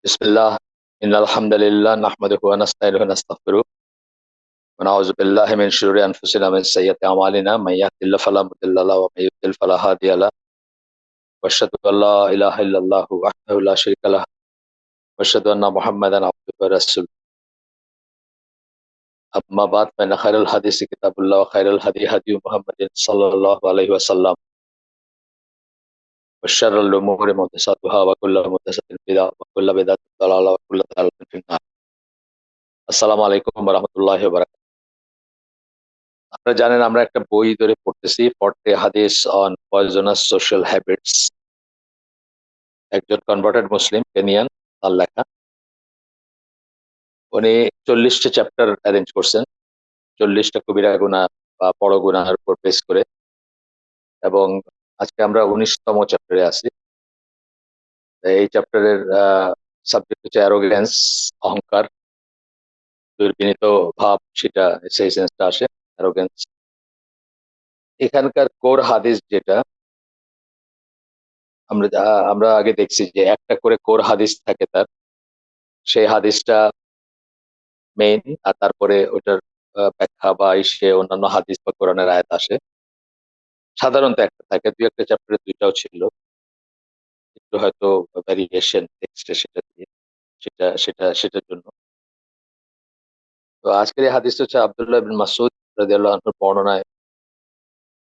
بسم الله إن الحمد لله نحمده ونستعينه ونستغفره ونعوذ بالله من شرور أنفسنا ومن سيئات أعمالنا من يهد الله فلا مضل له ومن يضلل فلا هادي له وأشهد أن لا إله إلا الله وحده لا شريك له وأشهد أن محمدا عبده ورسوله أما بعد فإن خير الحديث كتاب الله وخير الهدي هدي محمد صلى الله عليه وسلم وشر الأمور محدثاتها وكل محدثة بدعة وكل بدعة ضلالة وكل ضلالة في النار السلام عليكم ورحمة الله وبركاته আপনারা জানেন আমরা একটা বই ধরে পড়তেছি 40 হাদিস অন পয়জনাস সোশ্যাল হ্যাবিটস। একজন কনভার্টেড মুসলিম কেনিয়ান, তার লেখা। উনি 40টা চ্যাপ্টার অ্যারেঞ্জ করছেন, 40টা কবিরা গুনাহ বা বড় গুনাহের উপর বেস করে, এবং আজকে আমরা 19তম চ্যাপ্টারে আছি। এই চ্যাপ্টারের সাবজেক্ট হচ্ছে অ্যারোগেন্স, অহংকার, দুর্বিনীত ভাব, সেটা সেই সেন্সটা আসে অ্যারোগেন্স। এখানকার কোর হাদিস যেটা আমরা আগে দেখছি যে একটা করে কোর হাদিস থাকে তার, সেই হাদিসটা মেইন, আর তারপরে ওটার ব্যাখ্যা বা ইসে অন্যান্য হাদিস বা কোরআনের আয়াত আসে। সাধারণত একটা থাকে, দুই একটা চ্যাপ্টারে দুইটাও ছিল, একটু হয়তো ভ্যারিয়েশন টেক্সটে সেটা দিয়ে, সেটার জন্য। তো আজকের এই হাদিস হচ্ছে আব্দুল্লাহ বিন মাসউদ রাদিয়াল্লাহু আনহুর বর্ণনায়।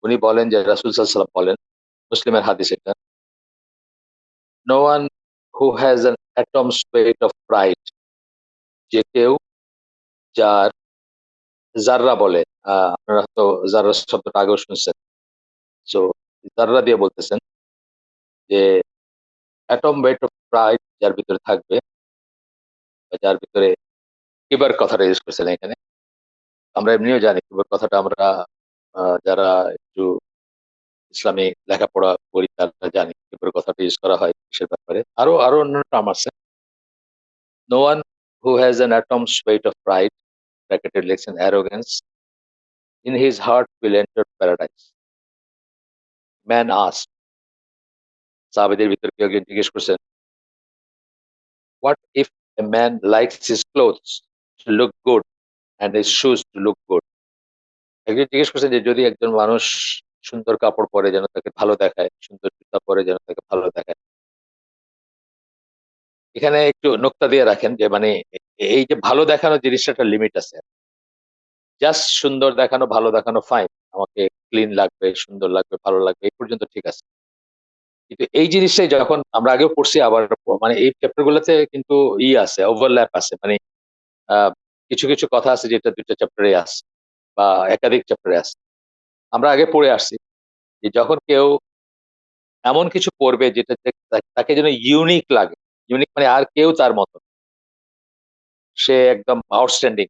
উনি বলেন যে রাসূল সাল্লাল্লাহু আলাইহি ওয়াসাল্লাম বলেন, মুসলিমের হাদিস এটা, no one who has an atom's weight of pride, যে কেউ যার জাররা বলে, আপনারা তো জাররা শব্দটা আগেও শুনছেন, সো জাররা দিয়ে বলতেছেন যে অ্যাটম ওয়েট অফ প্রাইড যার ভিতরে থাকবে, বা যার ভিতরে, কিবার কথাটা ইউজ করছেন এখানে। আমরা এমনিও জানি কিবার কথাটা, আমরা যারা একটু ইসলামী লেখাপড়া করি তারা জানি কিবার কথাটা ইউজ করা হয় কিসের ব্যাপারে। আরো আরো অন্যান্য টার্ম আছে। No one who has an atom's weight of pride, bracketed লিখছেন arrogance, in his heart will enter paradise. Man ask, সাহাবীদের ভিতরে কেউ একজন জিজ্ঞেস করছেন, what if a man likes his clothes to look good and his shoes to look good. একজন জিজ্ঞেস করছেন যে যদি একজন মানুষ সুন্দর কাপড় পরে যেন তাকে ভালো দেখায়, সুন্দর জুতা পরে যেন তাকে ভালো দেখায়। এখানে একটু নোক্তা দিয়ে রাখেন যে মানে এই যে ভালো দেখানো জিনিসটা একটা লিমিট আছে। জাস্ট সুন্দর দেখানো, ভালো দেখানো ফাইন, আমাকে ক্লিন লাগবে, সুন্দর লাগবে, ভালো লাগবে, এই পর্যন্ত ঠিক আছে। কিন্তু এই জিনিসটাই যখন আমরা আগেও পড়ছি, আবার মানে এই চ্যাপ্টার গুলোতে কিন্তু আছে, ওভারল্যাপ আছে, মানে আহ, কিছু কিছু কথা আছে যেটা দুইটা চ্যাপ্টারে আছে বা একাধিক চ্যাপ্টারে আছে। আমরা আগে পড়ে আসছি যে যখন কেউ এমন কিছু পড়বে যেটা তাকে যেন ইউনিক লাগে, ইউনিক মানে আর কেউ তার মতো, সে একদম আউটস্ট্যান্ডিং,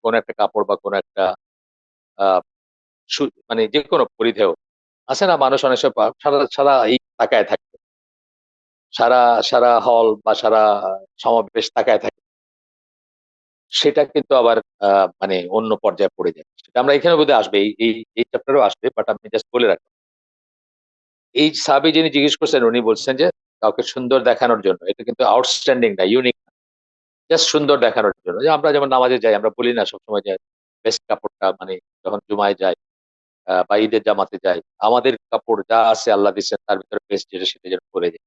কোন একটা কাপড় বা কোন একটা আহ মানে যে কোনো পরিধেয় আছে না, মানুষ অনেক সময় সারা সারা এই তাকায় থাকে, সারা সারা হল বা সারা সমাবেশ তাকায় থাকে, সেটা কিন্তু আবার মানে অন্য পর্যায়ে পড়ে যায়। সেটা আমরা এখানে বোধহয় আসবে, এই এই এই চ্যাপ্টারেও আসবে, বাট আমি জাস্ট বলে রাখি। এই সাহাবী যিনি জিজ্ঞেস করছেন, উনি বলছেন যে কাউকে সুন্দর দেখানোর জন্য, এটা কিন্তু আউটস্ট্যান্ডিং না, ইউনিক, জাস্ট সুন্দর দেখানোর জন্য। যে আমরা যেমন নামাজে যাই, আমরা বলি না সবসময় যে বেস্ট কাপড়টা, মানে যখন জুমায় যাই বা ঈদের জামাতে যাই, আমাদের কাপড় যা আছে আল্লাহ দিচ্ছেন তার ভিতরে বেস্ট যেটা সেটা যেন পরে যায়,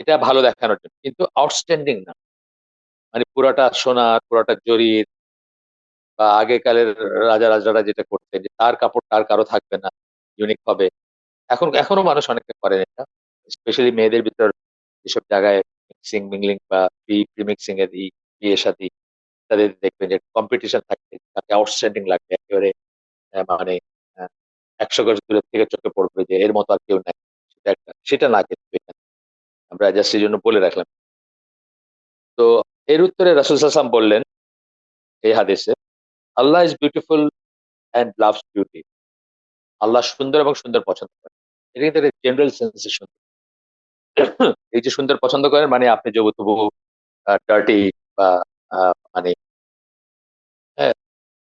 এটা ভালো দেখানোর জন্য, কিন্তু আউটস্ট্যান্ডিং না। মানে পুরাটা সোনার, পুরাটা জরির, বা আগেকালের রাজা রাজারা যেটা করতেন যে তার কাপড় তার কারো থাকবে না, ইউনিক হবে। এখনো মানুষ অনেকে করেন এটা, স্পেশালি মেয়েদের ভিতর যেসব জায়গায় মিক্সিং মিংলিং বা প্রিমিক্সিং এর বিয়ে শাদী, তাদের দেখবেন যে কম্পিটিশন থাকবে, তাকে আউটস্ট্যান্ডিং লাগবে একেবারে, মানে 100 গজ দূরের থেকে চোখে পড়বে যে এর মতো আর কেউ নাই। সেটা না, কিন্তু এখানে আমরা জাস্ট এই জন্য বলে রাখলাম। তো এর উত্তরে রাসূল সাল্লাল্লাহু আলাইহি ওয়াসাল্লাম বললেন এই হাদিসে, Allah is beautiful and loves beauty. Allah সুন্দর এবং সুন্দর পছন্দ করেন। এটা কিন্তু জেনারেল সেন্সে সুন্দর। এই যে সুন্দর পছন্দ করেন মানে আপনি যবুতবু ডার্টি বা মানে হ্যাঁ,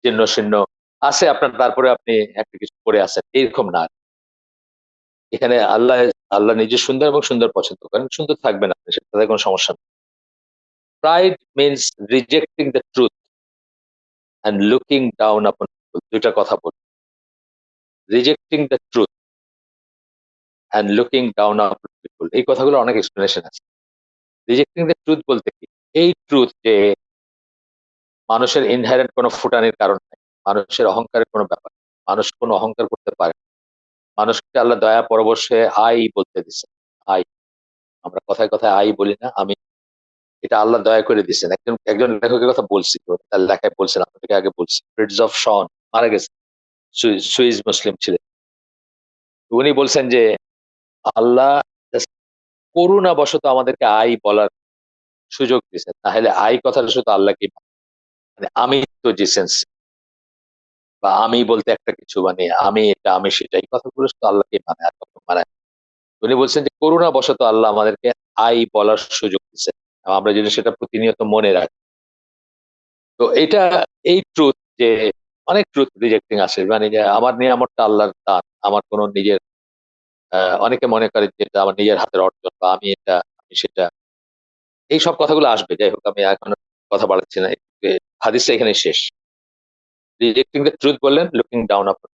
জীর্ণ শীর্ণ আছে আপনার, তারপরে আপনি একটা কিছু করে আছেন, এরকম না। এখানে আল্লাহ, আল্লাহ নিজে সুন্দর এবং সুন্দর পছন্দ করেন, সুন্দর থাকবেন আপনি, সেটাতে কোনো সমস্যা নেই। Pride means rejecting the truth and looking down upon people. দুইটা কথা বলি। Rejecting the truth and looking down upon people. এই কথাগুলো অনেক explanation আছে। Rejecting the truth বলতে কি? এই truth যে মানুষের inherent কোনো ফুটানির কারণ নাই। মানুষের অহংকারের কোনো ব্যাপার নেই। মানুষ কোনো অহংকার করতে পারে না। মানুষকে আল্লাহ দয়া পরবশে আই বলতে দিছে। আই। আমরা কথায়, কথায় আই বলি না? আমি এটা আল্লাহ দয়া করে দিছেন। একজন লেখকের কথা বলছি তো, তার লেখায় বলছেন, আপনাদেরকে আগে বলছি। ফ্রিটজ অফ শন মারা গেছেন। সুইস মুসলিম ছিলেন। তো উনি বলছেন যে, আল্লাহ জাস্ট করুণাবশত আমাদেরকে আই বলার সুযোগ দিছেন। নাহলে আই কথাটা শুধু আল্লাহকেই মানে আমিত্ব যে সেন্স বা আমি বলতে একটা কিছু মানে আমি এটা, আমি সেটা এই কথাগুলো শুধু আল্লাহকেই মানে আর কাউকে মানায় না। উনি বলছেন যে করুণাবশত আল্লাহ আমাদেরকে আই বলার সুযোগ দিচ্ছেন। আমরা যদি সেটা প্রতিনিয়ত মনে রাখি। তো এটা এই ট্রুথ যে অনেক ট্রুথ রিজেক্টিং আসে। মানে যে আমার নিয়ামতটা আল্লাহর দান। আমার কোনো নিজের অনেকে মনে করে যে এটা আমার নিজের হাতের অর্জন বা আমি এটা, আমি সেটা। এইসব কথাগুলো আসবে। যাই হোক আমি এখন কথা বাড়াচ্ছি না। হাদিসটা এখানেই শেষ। রিজেক্টিং দ্য ট্রুথ বললেন, লুকিং ডাউন আপন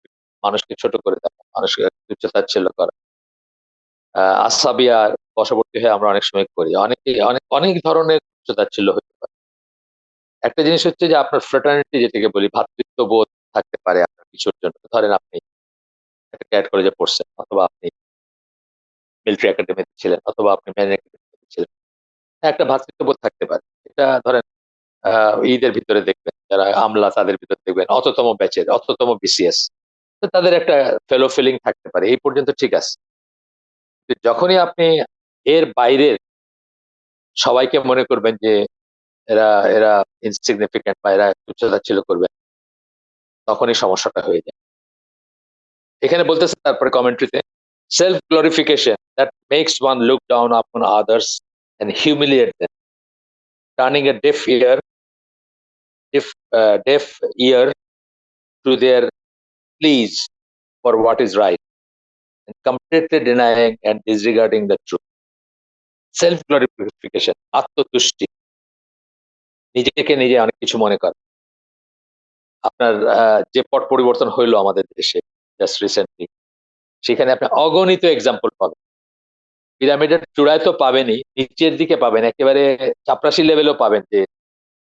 মানুষকে ছোট করে দেখা, মানুষকে তুচ্ছ-তাচ্ছিল্য করা। আসাবিয়ার বশবর্তী হয়ে আমরা অনেক সময় করি। অনেক ধরনের তুচ্ছ-তাচ্ছিল্য হতে পারে। একটা জিনিস হচ্ছে যে আপনার ফ্র্যাটার্নিটি যেটাকে বলি ভ্রাতৃত্ববোধ থাকতে পারে আপনার কিছুর জন্য। ধরেন আপনি একটা ক্যাডেট কলেজে পড়ছেন অথবা আপনি মিলিটারি একাডেমিতে ছিলেন অথবা আপনি ম্যারিন একাডেমিতে ছিলেন। হ্যাঁ, একটা ভ্রাতৃত্ববোধ থাকতে পারে। এটা ধরেন ঈদের ভিতরে দেখবেন যারা আমলা তাদের ভিতরে দেখবেন অততম ব্যাচের, অততম বিসিএস। তো তাদের একটা ফেলো ফিলিং থাকতে পারে। এই পর্যন্ত ঠিক আছে। যখনই আপনি এর বাইরের সবাইকে মনে করবেন যে এরা এরা ইনসিগনিফিকেন্ট বা এরা তুচ্ছ-তাচ্ছিল্য করবে, তখনই সমস্যাটা হয়ে যায়। এখানে বলতেছে তারপরে কমেন্ট্রিতে self glorification that makes one look down upon others and humiliate them turning a deaf ear to their pleas for what is right and completely denying and disregarding the truth. Self glorification আত্মতুষ্টি, নিজেকে নিজে অনেক কিছু মনে করা। আপনার যে পট পরিবর্তন হইলো আমাদের দেশে জাস্ট রিসেন্টলি, সেখানে আপনি অগণিত এক্সাম্পল পাবেন। পিরামিডের চূড়ায় তো পাবেনই, নিচের দিকে পাবেন, একেবারে চাপরাশি লেভেলেও পাবেন যে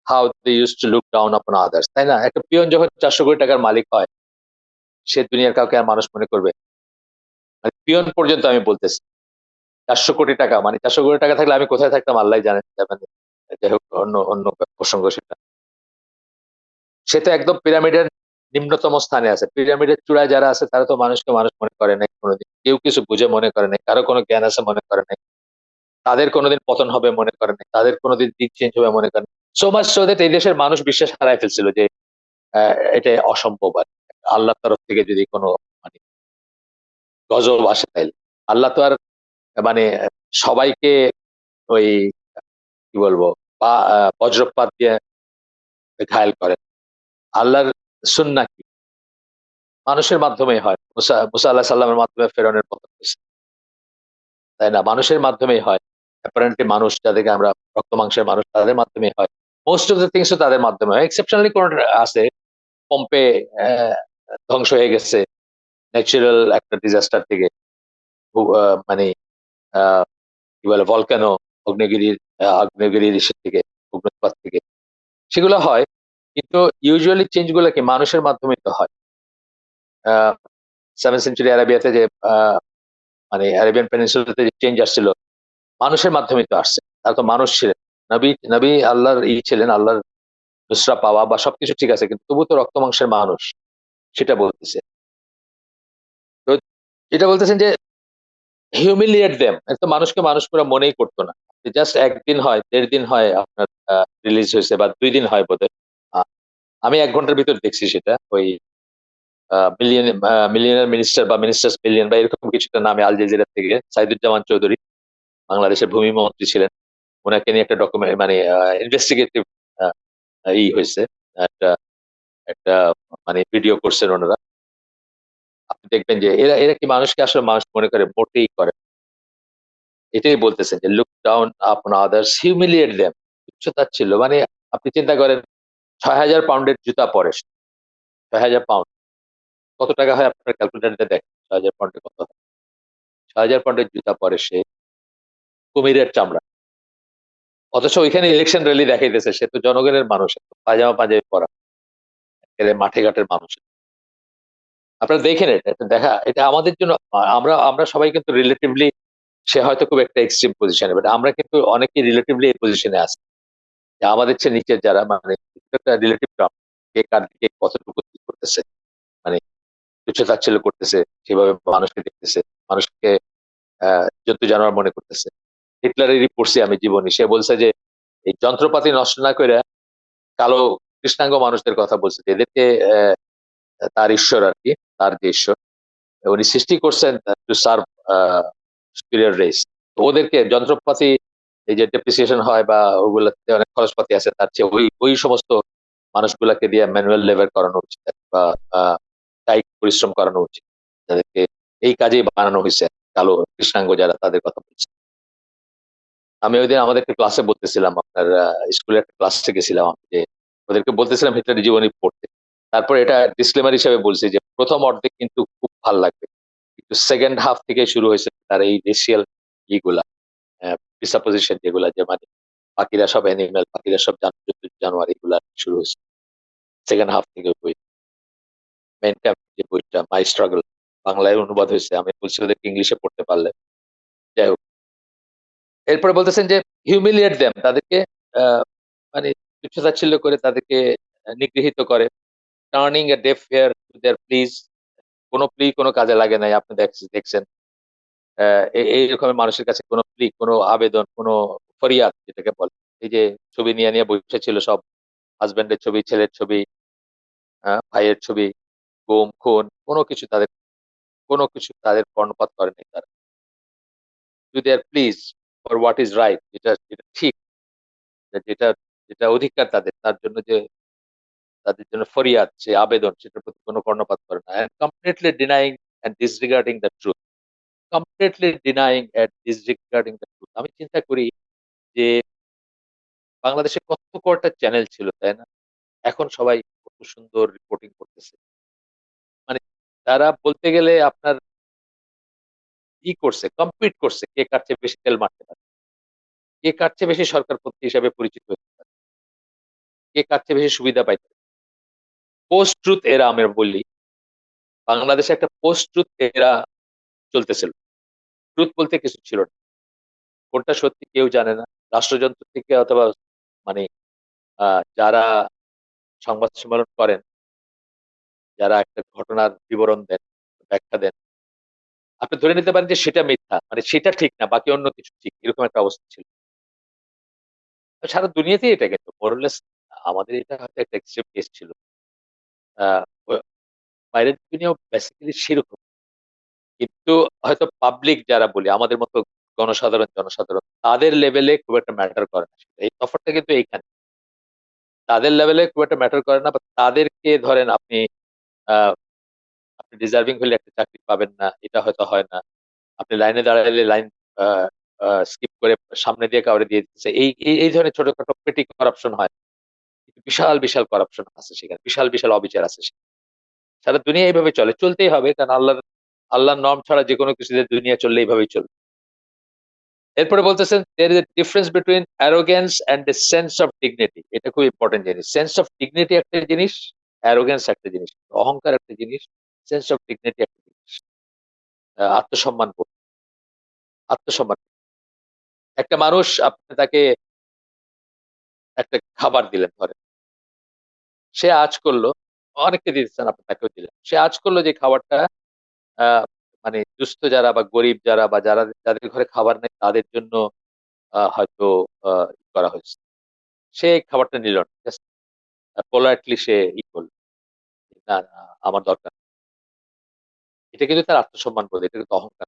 how they used to look down upon others, তাই না? একটা পিয়ন যখন 400 কোটি টাকার মালিক হয়, সে দুনিয়ার কাউকে আর মানুষ মনে করবে? মানে পিয়ন পর্যন্ত আমি বলতেছি। 400 কোটি টাকা মানে 400 কোটি টাকা থাকলে আমি কোথায় থাকতাম আল্লাহই জানেন। মানে যাই হোক অন্য প্রসঙ্গ সেটা। সে তো একদম পিরামিডের নিম্নতম স্থানে আছে। পিরামিডের চূড়ায় যারা আছে তারা তো মানুষকে মানুষ মনে করে নাই কোনোদিন। কেউ কিছু বুঝে মনে করে নাই। কারো কোনো জ্ঞান আছে মনে করে নাই। তাদের কোনোদিন পতন হবে মনে করে নাই। তাদের কোনোদিন দিক চেঞ্জ হবে মনে করে নাই। সো মাচ সো দ্যাট এই দেশের মানুষ বিশ্বাস হারায় ফেলছিল যে এটা অসম্ভব আর। আল্লাহর তরফ থেকে যদি কোনো মানে গজব আসে তাইলে। আল্লাহ তো আর মানে সবাইকে ওই কি বলবো বজ্রপাত দিয়ে ঘায়েল করেন। আল্লাহর সুন্নাহ কি? মানুষের মাধ্যমেই হয়। মুসা আলাইহিস সালামের মাধ্যমে ফেরাউনের পতন হইছে। তাই না? মানুষের মাধ্যমেই হয়। অ্যাপারেন্টলি মানুষ যাদেরকে আমরা রক্ত মাংসের মানুষ তাদের মাধ্যমেই হয়। মোস্ট অফ দ্যা থিংস ও তাদের মাধ্যমে হয়। এক্সেপশনালি কোনটা আছে। পম্পে ধ্বংস হয়ে গেছে ন্যাচারাল একটা ডিজাস্টার থেকে। মানে আ কি বলে ভলক্যানো আগ্নেয়গিরির ইসের থেকে, অগ্ন্যুৎপাত থেকে। সেগুলো হয়। কিন্তু ইউজুয়ালি চেঞ্জ গুলা কি মানুষের মাধ্যমেই তো হয়। আ 7th সেঞ্চুরি আরাবিয়াতে যে মানে আরাবিয়ান পেনিনসুলাতে যে চেঞ্জ আসছিল, মানুষের মাধ্যমেই তো আসছে। তারা তো মানুষ ছিলেন। নবী আল্লাহর ছিলেন, আল্লাহর নুসরা পাওয়া বা সবকিছু ঠিক আছে। কিন্তু তবুও তো রক্ত মাংসের মানুষ। সেটা বলতেছে। তো এটা বলতেছেন যে হিউমিলিয়েট দেম। একটা মানুষকে মানুষ পুরা মনেই করতো না। জাস্ট ১ দিন হয়, ১.৫ দিন হয় আপনার রিলিজ হইছে বা ২ দিন হয় বোধহয়। আ আমি ১ ঘন্টার ভিতর দেখছি সেটা। ওই মিলিয়নিয়ার মিনিস্টার বা মিনিস্টার্স মিলিয়ন বা এরকম কিছু একটা নামে আল জাজিরা থেকে সাইদুজ্জামান চৌধুরী বাংলাদেশের ভূমি মন্ত্রী ছিলেন। উনাকে নিয়ে একটা মানে ইনভেস্টিগেটিভ আ হইছে। একটা একটা মানে ভিডিও করছেন উনারা। আপনি দেখবেন যে এরা কি মানুষকে আসলে মানুষ মনে করে? মোটেই করে না। এটাই বলতেছেন যে look down upon others, humiliate them. তুচ্ছ-তাচ্ছিল্য মানে আপনি চিন্তা করেন ৬,০০০ পাউন্ডের জুতা পরে সে। ৬,০০০ পাউন্ড। কত টাকা হয় আপনার ক্যালকুলেটরটা দেখেন ৬,০০০ পাউন্ডে কত হয়? ৬,০০০ পাউন্ডের জুতা পরে সে, কুমিরের চামড়া। অথচ ওইখানে ইলেকশন র‍্যালি দেখাইতেছে। সে তো জনগণের মানুষ। পায়জামা পাঞ্জাবি পরা। একেবারে মাঠে ঘাটের মানুষ। আপনারা দেখেন এটা। এটা দেখা এটা আমাদের জন্য আমরা আমরা সবাই কিন্তু রিলেটিভলি সে হয়তো খুব একটা এক্সট্রিম পজিশনে। বাট আমরা কিন্তু অনেকেই রিলেটিভলি এই পজিশনে আছি। যে আমাদের চেয়ে নিচের যারা মানে একটা রিলেটিভ টার্ম কে কার দিকে কতটুকু কি করতেছে। মানে তুচ্ছ-তাচ্ছিল্য করতেছে, সেভাবে মানুষকে দেখতেছে, মানুষকে জন্তু জানোয়ার মনে করতেছে। হিটলারেরই পড়ছি আমি জীবনী। সে বলছে যে এই যন্ত্রপাতি নষ্ট না কইরা কালো কৃষ্ণাঙ্গ মানুষদের কথা বলছে যে এদেরকে তার ঈশ্বর আরকি, তার যে ঈশ্বর উনি সৃষ্টি করছেন to serve a superior race। তো ওদেরকে যন্ত্রপাতি এই যে ডেপ্রিসিয়েশন হয় বা ওগুলাতে অনেক খরচপাতি আছে তার চেয়ে ওই সমস্ত মানুষগুলাকে দিয়ে ম্যানুয়াল লেবার করানো উচিত বা আ কায়িক পরিশ্রম করানো উচিত। যাদেরকে এই কাজেই বানানো হইছে। কালো কৃষ্ণাঙ্গ যারা তাদের কথা বলছি। আমি ঐদিন আমাদের একটা ক্লাসে বলতেছিলাম আপনার স্কুলের একটা ক্লাসে গেছিলাম আমি যে ওদেরকে বলতেছিলাম হিটলারের জীবনী পড়তে। তারপর এটা ডিসক্লেমার হিসেবে বলছি যে ১ম অর্ধেক কিন্তু খুব ভাল লাগবে। কিন্তু সেকেন্ড হাফ থেকে শুরু হইছে তার এই রেশিয়াল ইগুলা, প্রিসাপোজিশন যেগুলা যে মানে বাকিরা সব অ্যানিমাল, বাকিরা সব জানোয়ার এগুলা শুরু হইছে। সেকেন্ড হাফ থেকে বই। মেইন ক্যাম্প যে বইটা 'মাই স্ট্রাগল' বাংলায় অনুবাদ হইছে। আমি বলছি ওদেরকে ইংলিশে পড়তে পারলে। যাই হোক। এরপরে বলতেছেন যে হিউমিলিয়েট দেম তাদেরকে আ মানে তুচ্ছ-তাচ্ছিল্য করে তাদেরকে নিগৃহীত করে। Turning a deaf ear to their pleas কোন প্লি কোন কাজে লাগে নাই। আপনি দেখছেন। অ্যা এই রকমের মানুষের কাছে কোন প্লি, কোন আবেদন, কোন ফরিয়াদ যেটাকে বলে। এই যে ছবি নিয়ে বসে ছিল সব। হাসব্যান্ডের ছবি, ছেলের ছবি, ভাইয়ের ছবি, গুম, খুন কোন কিছু তাদের কর্ণপাত করেনি তারা। Two their please for what is right যেটা ঠিক, যেটা যেটা অধিকার তাদের, তার জন্য যে তাদের জন্য ফরিয়াদ, যে আবেদন সেটার প্রতি কোন কর্ণপাত করে না। And completely denying and disregarding the truth. Completely denying and disregarding the truth. আমি চিন্তা করি যে বাংলাদেশে কত কয়টা চ্যানেল ছিল, তাই না? এখন সবাই কত সুন্দর রিপোর্টিং করতেছে। মানে তারা বলতে গেলে আপনার করছে, কম্পিট করছে কে কার চেয়ে বেশি তেল মারতে পারে। কে কার চেয়ে বেশি সরকারপন্থী হিসাবে পরিচিত হতে পারে। কে কার চেয়ে বেশি সুবিধা পাইতে পারে। পোস্ট ট্রুথ এরা আমরা বলি। বাংলাদেশে একটা পোস্ট ট্রুথ এরা চলতেছিল। ট্রুথ বলতে কিছু ছিল না। কোনটা সত্যি কেউ জানে না। রাষ্ট্রযন্ত্র থেকে অথবা মানে আ যারা সংবাদ সম্মেলন করেন, যারা একটা ঘটনার বিবরণ দেন, ব্যাখ্যা দেন, আপনি ধরে নিতে পারেন যে সেটা মিথ্যা। মানে সেটা ঠিক না, বাকি অন্য কিছু ঠিক। এরকম একটা অবস্থা ছিল। সারা দুনিয়াতেই এটা কিন্তু more or less আমাদের এটা হয়তো একটা এক্সট্রিম কেস ছিল। আ ও বাইরের দুনিয়াও বেসিক্যালি সেরকম। কিন্তু হয়তো পাবলিক যারা বলি, আমাদের মতো জনসাধারণ তাদের লেভেলে খুব একটা ম্যাটার করে না। এই তফাৎটা কিন্তু এইখানে। তাদের লেভেলে খুব একটা ম্যাটার করে না বা তাদেরকে ধরেন আ আপনি ডিজার্ভিং হলে একটা চাকরি পাবেন না। এটা হয়তো হয় না। আপনি লাইনে দাঁড়াইলে লাইন আ আ স্কিপ করে সামনে দিয়ে কাউরে দিয়ে দিতেছে। এই ধরনের ছোটখাটো পেটি করাপশন হয়। কিন্তু বিশাল করাপশন আছে সেখানে। বিশাল অবিচার আছে সেখানে। সারা দুনিয়া এভাবে চলে। চলতেই হবে। কারণ আল্লাহর নরম ছাড়া যেকোনো কিছুতে দুনিয়া চললে এভাবেই চলবে। এরপরে বলতেছেন, "There is a difference between arrogance and a sense of dignity" এটা খুব ইম্পোর্টেন্ট জিনিস। সেন্স অফ ডিগনিটি একটা জিনিস, arrogance একটা জিনিস। অহংকার একটা জিনিস, সেন্স অফ ডিগনিটি একটা জিনিস। আত্মসম্মান বোধ। আত্মসম্মান। একটা মানুষ আপনি তাকে একটা খাবার দিলেন ধরেন। সে আঁচ করল, অনেককে দিতেছেন আপনি তাকেও দিলেন। সে আঁচ করল যে খাবারটা আ মানে দুস্থ যারা বা গরিব যারা বা যাদের ঘরে খাবার নেই তাদের জন্য হয়তো আ করা হয়েছে। সে এই খাবারটা নিল না। জাস্ট পোলাইটলি সে করল। না, না আমার দরকার। এটা কিন্তু তার আত্মসম্মান বোধ। এটা কিন্তু অহংকার।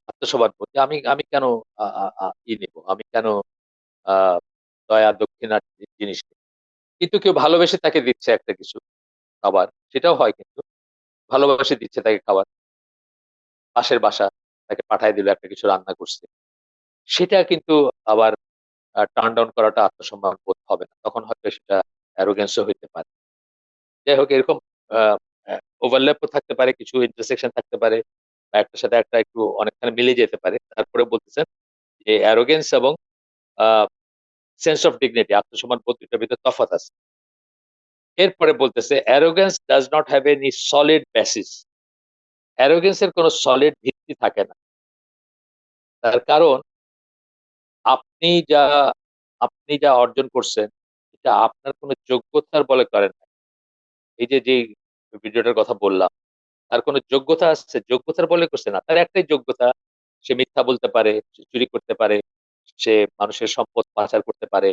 আত্মসম্মান বোধ যে আমি আমি কেন আ আ আ নিব? আমি কেন আ দয়া দক্ষিণার জিনিস নিব? কিন্তু কেউ ভালোবেসে তাকে দিচ্ছে একটা কিছু খাবার। সেটাও হয় কিন্তু। ভালোবাসে দিচ্ছে তাকে খাবার। পাশের বাসা তাকে পাঠায় দিল একটা কিছু রান্না করছে। সেটা কিন্তু আবার টার্ন ডাউন করাটা আত্মসম্মান বোধ হবে না, তখন হয়তো সেটা অ্যারোগেন্সও হইতে পারে। যাই হোক, এরকম ওভারল্যাপও থাকতে পারে, কিছু ইন্টারসেকশন থাকতে পারে, বা একটার সাথে একটা একটু অনেকখানি মিলে যেতে পারে। তারপরে বলতেছেন যে অ্যারোগেন্স এবং সেন্স অফ ডিগনিটি, আত্মসম্মান বোধ, দুটার ভিতরে তফাৎ আছে। এরপরে বলতেছে arrogance does not have any solid basis. Arrogance এর কোনো সলিড ভিত্তি থাকে না। তার কারণ আপনি যা আপনি যা অর্জন করছেন, এটা আপনার কোনো যোগ্যতার বলে করেন নাই। এই যে যেই ভিডিওটার কথা বললাম, তার কোনো যোগ্যতা আছে, যোগ্যতার বলে করছে না। তার একটাই যোগ্যতা, সে মিথ্যা বলতে পারে, সে চুরি করতে পারে, সে মানুষের সম্পদ পাচার করতে পারে।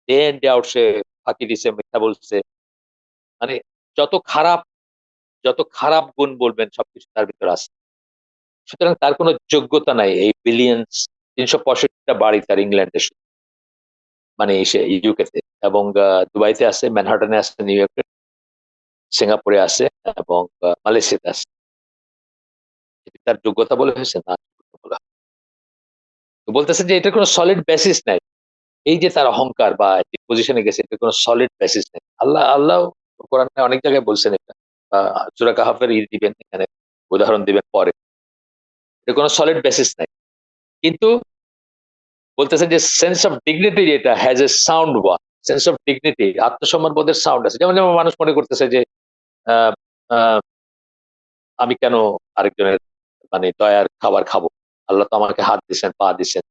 ডে ইন ডে আউট সে ফাঁকি দিছে, মিথ্যা বলছে। মানে যত খারাপ, যত খারাপ গুণ বলবেন সবকিছু তার ভিতরে আছে। সুতরাং তার কোনো যোগ্যতা নাই এই বিলিয়নস, ৩৬৫টা বাড়ি তার ইংল্যান্ডে শুধু, মানে সে ইউকে তে, এবং দুবাইতে আছে, ম্যানহাটনে আছে, নিউ ইয়র্কে, সিঙ্গাপুরে আছে, এবং মালয়েশিয়াতে আছে। এটা তার যোগ্যতা বলে হয়েছে না, যোগ্যতা বলা হয়। তো বলতেছেন যে এটা কোনো সলিড বেসিস নাই। এই যে তার অহংকার বা যে পজিশনে গেছে, এটা কোনো সলিড বেসিস নেই। আল্লাহ কোরআনে অনেক জায়গায় বলছেন এটা। সূরা কাহাফের দিবেন এখানে, উদাহরণ দিবেন পরে। এটা কোনো সলিড বেসিস নাই। কিন্তু বলতেছেন যে সেন্স অফ ডিগনিটি যেটা has a sound one. Sense of dignity, আত্মসম্মান বোধের সাউন্ড আছে। যেমন যেমন মানুষ মনে করতেছে যে আহ, আহ, আমি কেন আরেকজনের মানে দয়ার খাবার খাবো? আল্লাহ তো আমাকে হাত দিছেন, পা দিছেন,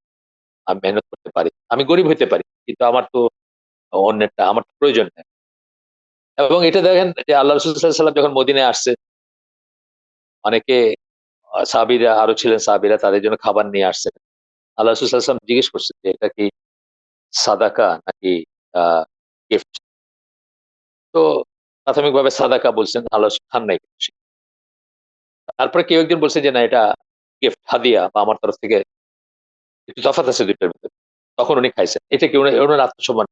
আমি মেহনত করতে পারি, আমি গরিব হইতে পারি, কিন্তু আমার তো অন্যেরটা আমার তো প্রয়োজন নেই। এবং এটা দেখেন যে আল্লাহ রসুল সাল্লাম যখন মদিনায় আসছে, অনেকে সাহাবীরা আরো ছিলেন, সাহাবীরা তাদের জন্য খাবার নিয়ে আসছেন। আল্লাহ রসুল সাল্লাম জিজ্ঞেস করছেন যে এটা কি সাদাকা নাকি গিফট? তো প্রাথমিকভাবে সাদাকা বলছেন, আল্লাহ রসুল খান নাই। তারপরে কেউ একজন বলছে যে না, এটা গিফট, হাদিয়া, বা আমার তরফ থেকে, একটু তফাৎ আছে দুইটার ভিতরে। তখন উনি খাইছেন। এটা কি ওনার আত্মসম্মান?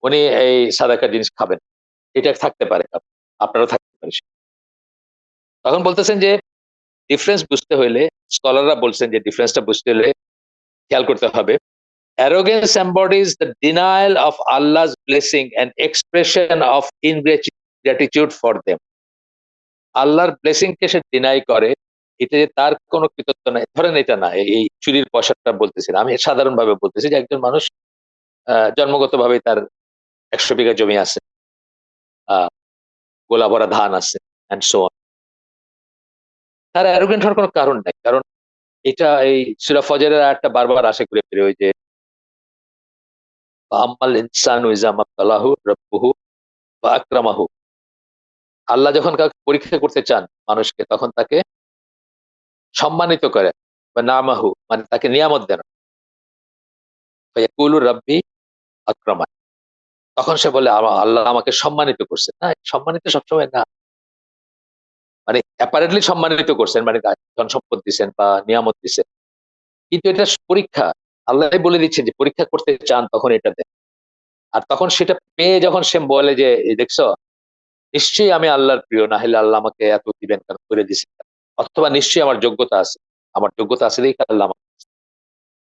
উনি এই সাদাকা জিনিস খাবেন, এটা থাকতে পারে, আপনারও থাকতে পারে। তখন বলতেছেন যে ডিফারেন্স বুঝতে হইলে, স্কলাররা বলছেন যে ডিফারেন্সটা বুঝতে হলে খেয়াল করতে হবে। Arrogance embodies the denial of Allah's blessing and expression of ingratitude for them. আল্লাহর ব্লেসিং কে সে ডিনাই করে, এটা যে তার কোনো কৃতজ্ঞতা নাই। ধরেন এটা না, এই চুরির পয়সাটা বলতেছি না, আমি সাধারণ ভাবে বলতেছি যে একজন মানুষ জন্মগত ভাবে তার ১০০ বিঘা জমি আছে, আহ গোলা ভরা ধান আছে, এন্ড সো অন। তার অ্যারোগেন্ট হওয়ার কোনো কারণ নাই। কারণ এটা এই সূরা ফজরের আয়াতটা বারবার আসে ঘুরে ফিরে, ওই যে আম্মাল ইনসানু ইযা মাবতালাহু রাব্বুহু ফাআকরামাহু। আল্লাহ যখন কাউকে পরীক্ষা করতে চান মানুষকে, তখন তাকে সম্মানিত করেন, বা নামাহু মানে তাকে নিয়ামত দেন। ফায়াকুলু রাব্বি আকরামান। তখন সে বলে আল্লাহ আমাকে সম্মানিত করছেন। না, সম্মানিত সবসময় না। মানে অ্যাপারেন্টলি সম্মানিত করছেন, মানে ধন সম্পদ দিচ্ছেন বা নিয়ামত দিচ্ছেন, কিন্তু এটা পরীক্ষা। আল্লাহ বলে দিচ্ছেন যে পরীক্ষা করতে চান তখন এটা দেন। আর তখন সেটা পেয়ে যখন সে বলে যে এই দেখছো, নিশ্চয়ই আমি আল্লাহর প্রিয়, না হলে আল্লাহ আমাকে এত দিবেন কেন, করে দিচ্ছেন কেন? অথবা নিশ্চয়ই আমার যোগ্যতা আছে, আমার যোগ্যতা আছে দেখে আল্লাহ আমাকে।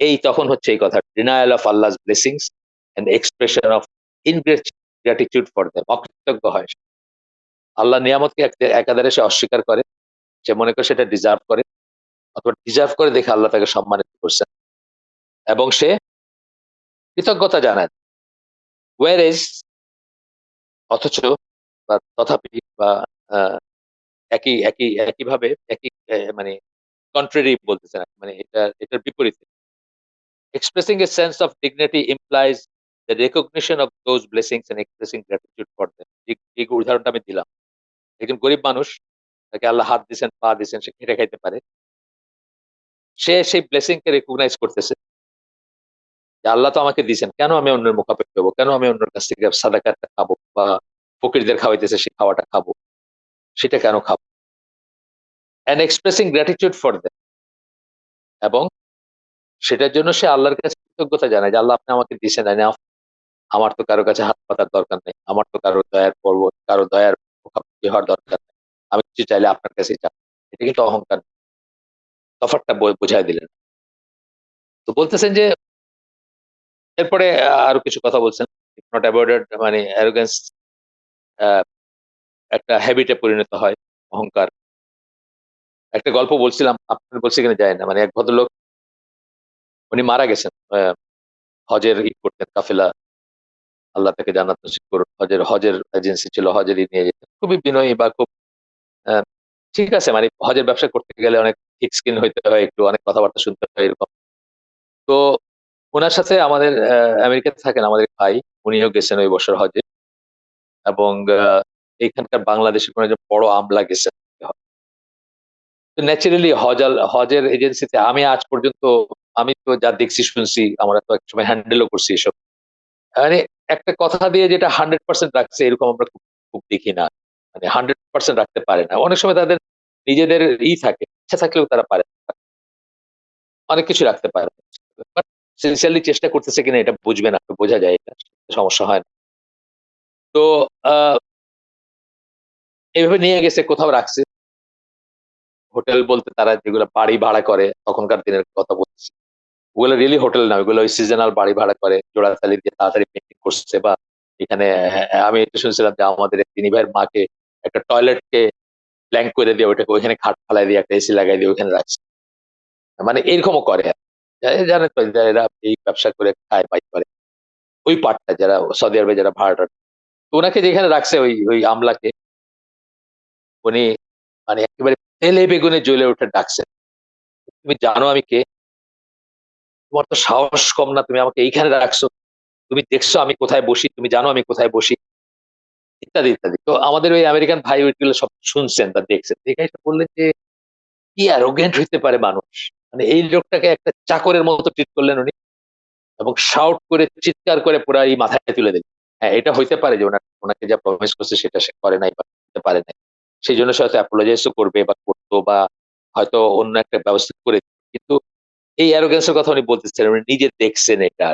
এই তখন হচ্ছে এই কথা, denial of Allah's blessings and expression of ingratitude for them. অকৃতজ্ঞ হয় সে। আল্লাহ নিয়ামতকে একাধারে সে অস্বীকার করে, সে মনে করে সেটা ডিজার্ভ করে, অথবা ডিজার্ভ করে দেখে আল্লাহ তাকে সম্মানিত করছেন, এবং সে কৃতজ্ঞতা জানায়। ওয়ার ইজ, অথচ বা তথাপি বা আহ, একইভাবে একই মানে কন্ট্রারি বলতেছেন, মানে এটার বিপরীতে। Expressing a sense of dignity implies the recognition of those blessings and expressing gratitude for them. এই উদাহরণটা আমি দিলাম। একজন গরিব মানুষ, তাকে আল্লাহ হাত দিছেন, পা দিছেন, সে খেটে খাইতে পারে, সে সেই ব্লেসিং কে রেকগনাইজ করতেছে যে আল্লাহ তো আমাকে দিছেন, কেন আমি অন্যের মুখাপেক্ষি হবো, কেন আমি অন্যের কাছ থেকে সাদাকাটা খাবো, বা ফকিরদের খাওয়াইতেছে সেই খাওয়াটা খাবো, সেটা কেন খাবো? And expressing gratitude for them, এবং সেটার জন্য সে আল্লাহর কাছে কৃতজ্ঞতা জানায় যে আল্লাহ আপনি আমাকে দিছেন, আমার তো কারো কাছে হাত পাতার দরকার নেই, আমার তো কারো দয়ার পর্ব, কারো দয়ার মুখাপেক্ষি হওয়ার দরকার নেই, আমি কিছু চাইলে আপনার কাছেই চাই। এটা কিন্তু অহংকার। তফাৎটা বোঝাই দিলেন। তো বলতেছেন যে এরপরে আরো কিছু কথা বলছেন। ইফ নট অ্যাভয়েডেড মানে অ্যারোগ্যান্স একটা হ্যাবিটে পরিণত হয়, অহংকার। একটা গল্প বলছিলাম, আপনার বলছি কিনা জানি না। মানে এক ভদ্রলোক উনি মারা গেছেন। হজের করতেন কাফেলা। আল্লাহ তাকে জান্নাত নসিব করুন। হজের এজেন্সি ছিল, হজেরই নিয়ে যেতেন। খুবই বিনয়ী বা খুব আ ঠিক আছে, মানে হজের ব্যবসা করতে গেলে অনেক থিক স্কিন হইতে হয়, একটু অনেক কথাবার্তা শুনতে হয় এরকম। তো উনার সাথে আমাদের আমেরিকাতে থাকেন আমাদের এক ভাই, উনিও গেছেন ওই বছর হজে। এবং এইখানকার বাংলাদেশের কোন একজন বড় আমলা গেছেন। তো ন্যাচারালি হজের এজেন্সিতে আমি আজ পর্যন্ত আমি তো যা দেখছি শুনছি, আমরা তো একসময় হ্যান্ডেলও করছি এসব। মানে একটা কথা দিয়ে যেটা 100% রাখছে এরকম আমরা খুব, খুব দেখি না। মানে 100% রাখতে পারে না। অনেক সময় তাদের নিজেদের থাকে। ইচ্ছা থাকলেও তারা পারে না। অনেক কিছু রাখতে পারে না। বাট সিনসিয়ারলি চেষ্টা করতেছে কিনা এটা বুঝবে না। বোঝা যায় এটা। সমস্যা হয় না। তো আ এভাবে নিয়ে গেছে, কোথাও রাখছে। হোটেল বলতে তারা যেগুলো বাড়ি ভাড়া করে তখনকার দিনের কথা বলতেছি। ওগুলো রিয়েলি হোটেল না, ওগুলো ওই সিজনাল বাড়ি ভাড়া করে জোড়াতালি দিয়ে তাড়াতাড়ি পেইন্টিং করছে। বা এখানে আমি এটা শুনছিলাম যে আমাদের এক তিনি ভাইয়ের মাকে একটা টয়লেটকে ব্ল্যাঙ্ক করে দিয়ে ওটাকে ওইখানে খাট ফালাই দিয়ে একটা এসি লাগাই দিয়ে ওইখানে রাখছে। মানে এরকমও করে। জানেন তো যে এরা এই ব্যবসা করে খায় বাই করে। ওই পার্টটা যারা সৌদি আরবে যারা ভাড়াটা, তো উনাকে যেখানে রাখছে ওই আমলাকে উনি মানে একেবারে তেলে বেগুনে জ্বলে উঠে ডাকছেন। "তুমি জানো আমি কে? তোমার তো সাহস কম না, তুমি আমাকে এইখানে রাখছো। তুমি দেখছো আমি কোথায় বসি, তুমি জানো আমি কোথায় বসি?" ইত্যাদি, ইত্যাদি। তো আমাদের ওই আমেরিকান ভাই ওইগুলো সব শুনছেন বা দেখছেন। দেখে এসে বললেন যে, "কি অ্যারোগেন্ট হইতে পারে মানুষ!" মানে এই লোকটাকে একটা চাকরের মতো ট্রিট করলেন উনি এবং শাউট করে চিৎকার করে পুরা মাথায় তুলে দিলেন। হ্যাঁ, এটা হইতে পারে যে উনাকে যা প্রমিস করছে সেটা সে করে নাই বা করতে পারে নাই। সেজন্য সে হয়তো অ্যাপোলোজাইজ ও করবে বা করতো বা হয়তো অন্য একটা ব্যবস্থা করে দিত। কিন্তু এই অ্যারোগ্যান্স এর কথা উনি বলতেছেন, উনি নিজে দেখছেন এটা।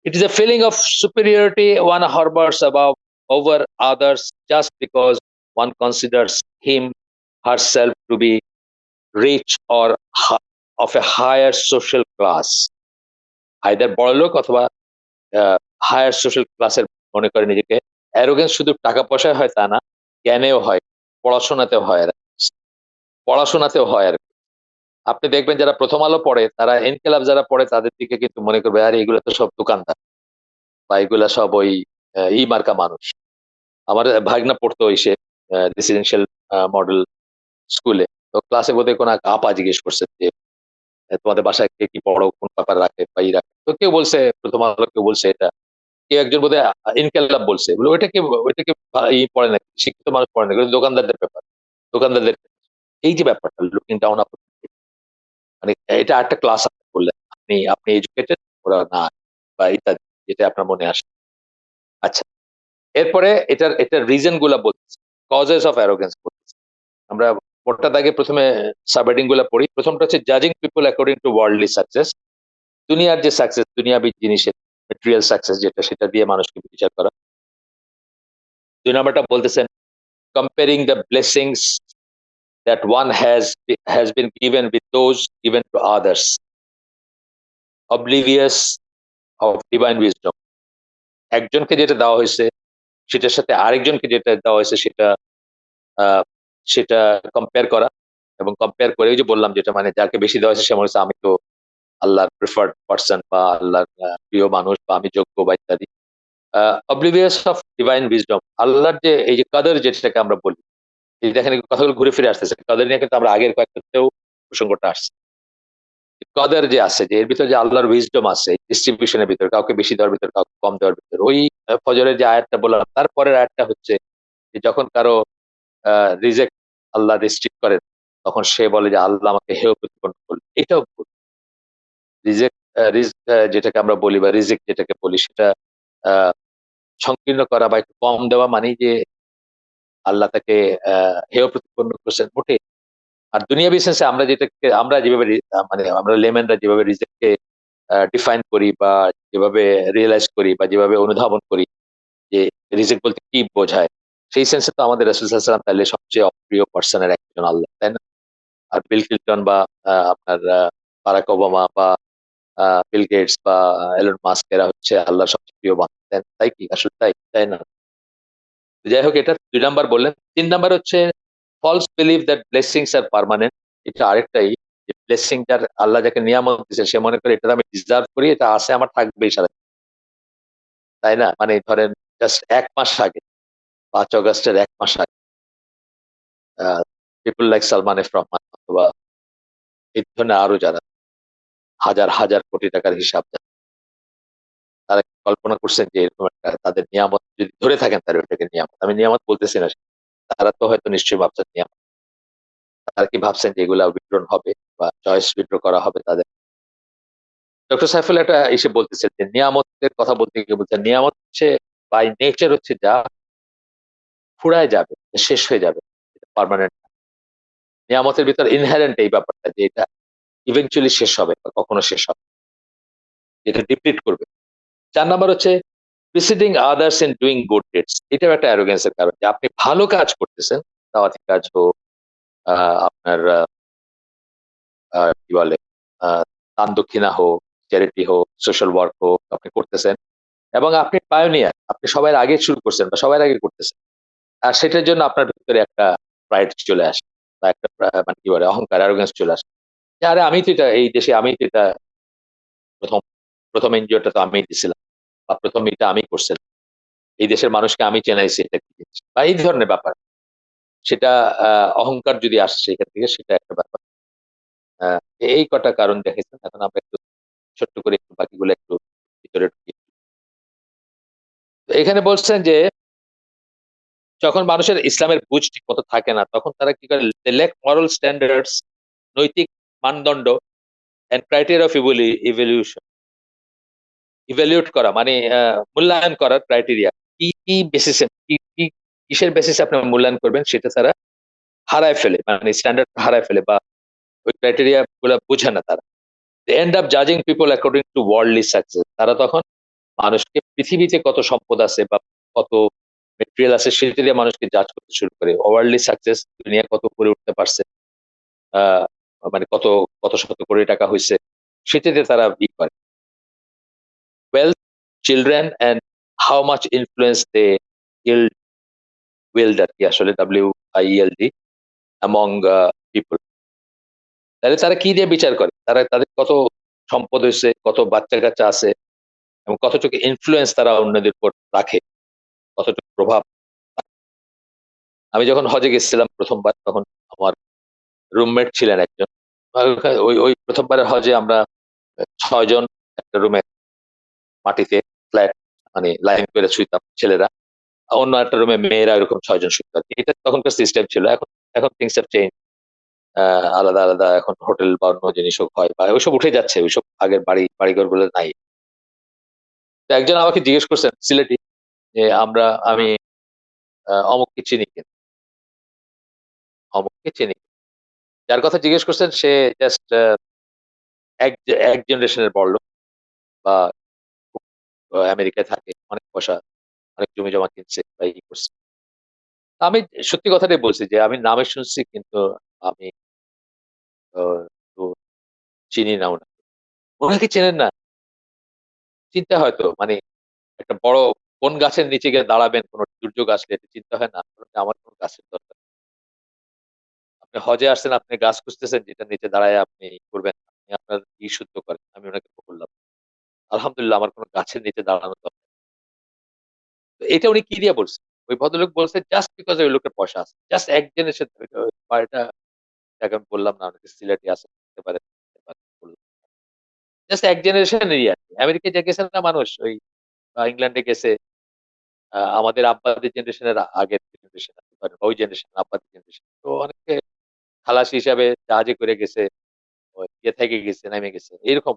It is a feeling of superiority one harbors about over others just because one considers him herself to be rich or of a higher social class. Either বড়লোক অথবা হায়ার সোশ্যাল ক্লাসের মনে করে নিজেকে। অ্যারোগেন্স শুধু টাকা পয়সায় হয় তা না, জ্ঞানেও হয়, পড়াশোনাতেও হয় পড়াশোনাতেও হয় আরকি। আপনি দেখবেন যারা 'প্রথম আলো' পড়ে তারা ইনকিলাব যারা পড়ে তাদের দিকে কিন্তু মনে করবে আরে এগুলো তো সব দোকানদার বা এগুলা সব ওই মার্কা মানুষ। আমার ভাগনা পড়তো সে রেসিডেন্সিয়াল মডেল স্কুলে। তো ক্লাসে বোধহয় কোনো এক আপা জিজ্ঞেস করছে যে, তোমাদের বাসায় কে কি পড়ো? কোন পেপার রাখে বা রাখে?" তো কেউ বলছে 'প্রথম আলো', কেউ বলছে এটা। কেউ একজন বোধহয় ইনকিলাব বলছে। বলল, "ওইটা কি পড়ে নাকি? শিক্ষিত মানুষ পড়ে নাকি? ওটা দোকানদারদের পেপার। দোকানদারদের।" এই যে ব্যাপারটা লুকিং ডাউন আপন, মানে এটা আরেকটা ক্লাস আপনি করলেন। আপনি আপনি এডুকেটেড, ওরা না, বা ইত্যাদি যেটা আপনার মনে আসে। আচ্ছা। এরপরে এটার রিজন গুলা বলতেছি। কজেস অফ অ্যারোগেন্স বলতেছি। আমরা মোটা দাগে ১ম এ সাবহেডিং গুলা পড়ি। ১ম টা হচ্ছে জাজিং people according to worldly success. দুনিয়ার যে সাকসেস, দুনিয়াবী জিনিসের ম্যাটেরিয়াল সাকসেস যেটা সেটা দিয়ে মানুষকে বিচার করা। ২ নাম্বারটা বলতেছেন comparing the blessings that one has been given with those given to others, oblivious of divine wisdom. একজনকে যেটা দেওয়া হইছে সেটার সাথে আরেকজনকে যেটা দেওয়া হয়েছে আ সেটা কম্পেয়ার করা এবং কম্পেয়ার করে ওই যে বললাম যেটা মানে যাকে বেশি দেওয়া হয়েছে সে মনে হচ্ছে আমি তো আল্লাহর প্রেফার্ড পারসন বা আল্লাহর প্রিয় মানুষ বা আমি যোগ্য বা ইত্যাদি। আ oblivious of divine wisdom, আল্লাহর যে এই যে কদর যেটাকে আমরা বলি, এই দেখেন এই কথাগুলো ঘুরে ফিরে আসতেছে। কদর নিয়ে কিন্তু আমরা আগের কয়েকটাতেও প্রসঙ্গটা আসছে। কদর যে আছে যে এর ভিতরে যে আল্লাহর উইজডম আছে ডিস্ট্রিবিউশন এর ভিতরে কাউকে বেশি দেওয়ার ভিতরে কাউকে কম দেওয়ার ভিতরে। ওই ফজরের যে আয়াতটা বললাম তারপরের আয়াতটা হচ্ছে যে যখন কারো আ রিজেক্ট আল্লাহ রেস্ট্রিক্ট করেন, তখন সে বলে যে, "আল্লাহ আমাকে হেয় প্রতিপন্ন করলেন।" এটাও ভুল। রিজেক্ট যেটাকে আমরা বলি বা রিজেক্ট যেটাকে বলি সেটা আ সংকীর্ণ করা বা একটু কম দেওয়া মানেই যে আল্লাহ তাকে আ হেয় প্রতিপন্ন করছেন, মোটেই। আর দুনিয়াবি সেন্সে আমরা যেটাকে আমরা যেভাবে মানে আমরা লেম্যানরা যেভাবে রিজেক্ট কে ডিফাইন করি বা যেভাবে রিয়ালাইজ করি বা যেভাবে অনুধাবন করি যে রিজেক্ট বলতে কি বোঝায়? সেই সেন্সে তো আমাদের রাসূল সাল্লাল্লাহু আলাইহি ওয়াসাল্লাম তাইলে সবচেয়ে অপ্রিয় পারসন এর একজন আল্লাহ, তাই না? আর বিল ক্লিনটন বা আপনার বারাক ওবামা বা বিল গেটস বা এলন মাস্ক এরা হচ্ছে আল্লাহর সবচেয়ে প্রিয় বান্দা, তাই কি আসলে তাই তাই না? যাই হোক, এটা 2 নাম্বার বললেন। 3 নাম্বার হচ্ছে false believe that blessings are permanent. এটা আরেকটাই, যে ব্লেসিং যার আল্লাহ যাকে নিয়ামত দিয়েছে সে মনে করে এটা আমি ডিজার্ভ করি, এটা আছে আমার থাকবেই সারা, তাই না? মানে ধরেন জাস্ট 1 মাস আগে, 5 অগস্টের 1 মাস আগে people like Salman F Rahman অথবা এই ধরনের আরো যারা হাজার হাজার কোটি টাকার হিসাব জানে, তারা কি কল্পনা করছেন যে এরকম একটা তাদের নিয়ামত যদি ধরে থাকেন, তারা ওইটাকে নিয়ামত, আমি নিয়ামত বলতেছি না, তারা তো হয়তো নিশ্চয়ই ভাবছেন নিয়ামত। তারা কি ভাবছেন যে এগুলা উইথড্রন হবে বা চয়েস উইথড্র করা হবে তাদের? ডক্টর সাইফুল এটা এসে বলতেছেন যে নিয়ামতের কথা বলতে গিয়ে বলছেন নিয়ামত হচ্ছে বাই নেচার হচ্ছে যা ফুরায় যাবে, শেষ হয়ে যাবে, পার্মানেন্ট। নিয়ামতের ভিতর ইনহেরেন্ট এই ব্যাপারটা যে এটা ইভেনচুয়ালি শেষ হবে বা কখনো শেষ হবে, এটা ডিপ্লিট করবে। 4 নাম্বার হচ্ছে preceding others in doing good deeds. এটাও একটা অ্যারোগেন্সের কারণ যে আপনি ভালো কাজ করতেছেন, দাওয়াতি কাজ হোক, আপনার কি বলে দান দক্ষিণা হোক, চ্যারিটি হোক, সোশ্যাল ওয়ার্ক হোক, আপনি করতেছেন এবং আপনি পায়োনিয়ার, আপনি সবার আগে শুরু করছেন বা সবার আগে করতেছেন। আর সেটার জন্য আপনার ভিতরে একটা প্রাইড চলে আসে বা একটা মানে কি বলে অহংকার, অ্যারোগেন্স চলে আসে। যে আরে আমি তো এটা এই দেশে, আমি তো এটা প্রথম প্রথম এনজিওটা তো আমিই দিছিলাম বা প্রথম এটা আমি করছিলাম। এই দেশের মানুষকে আমি চেনাইছি, এটা কি জিনিস বা এই ধরনের ব্যাপার। সেটা অহংকার যদি আসছে এখান থেকে, সেটা একটা ব্যাপার। আহ, এই কটা কারণ দেখেছেন। এখন আমরা একটু ছোট্ট করে একটু বাকিগুলো একটু ভিতরে ঢুকি। তো এখানে বলছেন যে যখন মানুষের ইসলামের বুঝ ঠিক মতো থাকে না, তখন তারা কি করে, লেক মরাল স্ট্যান্ডার্ডস, নৈতিক মানদণ্ড and criteria of evolution. Evaluate করা মানে মূল্যায়ন করার ক্রাইটেরিয়া, কি কি বেসিসে, কি কি কিসের বেসিসে আপনি মূল্যায়ন করবেন সেটা তারা হারায় ফেলে, মানে স্ট্যান্ডার্ড হারায় ফেলে বা ওই ক্রাইটেরিয়া গুলা বুঝে না তারা। এন্ড আপ জাজিং people according to worldly success. তারা তখন মানুষকে পৃথিবীতে কত সম্পদ আছে বা কত মেটেরিয়াল আছে সেটা দিয়ে মানুষকে জাজ করতে শুরু করে। ওয়ার্ল্ডলি সাকসেস, দুনিয়া কত করে উঠতে পারছে, আহ মানে কত কত শত কোটি টাকা হয়েছে, সেটাতে তারা ই করে। Wealth, children and how much influence they yield, wield আর কি আসলে WIELD অ্যামং পিপল। তাহলে তারা কি দিয়ে বিচার করে, তারা তাদের কত সম্পদ হয়েছে, কত বাচ্চা কাচ্চা আছে এবং কতটুকু ইনফ্লুয়েন্স তারা অন্যদের উপর রাখে, কতটুকু প্রভাব। আমি যখন হজে গেছিলাম প্রথমবার, তখন আমার রুমমেট ছিলেন একজন। ওই ওই প্রথমবারের হজে আমরা 6 জন একটা রুমে, মাটিতে ফ্ল্যাট, মানে লাইন করে শুইতাম ছেলেরা, অন্য একটা রুমে মেয়েরা, এরকম 6 জন শুইতো আর কি। এটা তখনকার সিস্টেম ছিল। এখন এখন থিংস হ্যাভ চেঞ্জ। আলাদা আলাদা এখন হোটেল বা অন্য জিনিসও হয় বা ওইসব উঠে যাচ্ছে, ওইসব আগের বাড়িঘর গুলো নাই। তো একজন আমাকে জিজ্ঞেস করছেন সিলেটি, যে আমি অমুককে চিনি কিনা, অমুককে চিনি কিনা। যার কথা জিজ্ঞেস করছেন সে জাস্ট এক এক জেনারেশনের বড়লোক বা খুব আমেরিকায় থাকে, অনেক পয়সা, অনেক জমি জমা কিনছে বা ই করছে। আমি সত্যি কথাটাই বলছি যে আমি নামে শুনছি, কিন্তু আমি তো চিনি না ওনাকে। ওনাকে চেনেন না? চিন্তা হয়তো মানে একটা বড় কোন গাছের নিচে গিয়ে দাঁড়াবেন কোন দুর্যোগ আসলে, এটা চিন্তা হয় না? আমার কোন গাছের দরকার, আপনি হজে আসছেন, আপনি গাছ খুঁজতেছেন যেটা নিচে দাঁড়ায় আপনি করবেন, আপনি আপনার শুদ্ধ করেন, আমি ওনাকে বললাম আলহামদুলিল্লাহ আমার কোনো গাছের নিচে দাঁড়ানো দরকার নেই। তো এটা উনি কি দিয়ে বলছেন? ওই ভদ্রলোক বলছে জাস্ট বিকজ ওই লোকের পয়সা আছে, জাস্ট এক জেনারেশন। বাড়িটা যাকে আমি বললাম না, অনেকে সিলেটি আছে, থাকতে পারে, জাস্ট এক জেনারেশনেরই আর কি। আমেরিকায় যে গেছে না মানুষ, ওই ইংল্যান্ডে গেছে, আমাদের আব্বাদের জেনারেশনের আগের জেনারেশন, ওই জেনারেশন আব্বাদের জেনারেশন, তো অনেকে খালাসি হিসাবে জাহাজে করে গেছে, ওই ইয়ে থেকে গেছে, নেমে গেছে, এরকম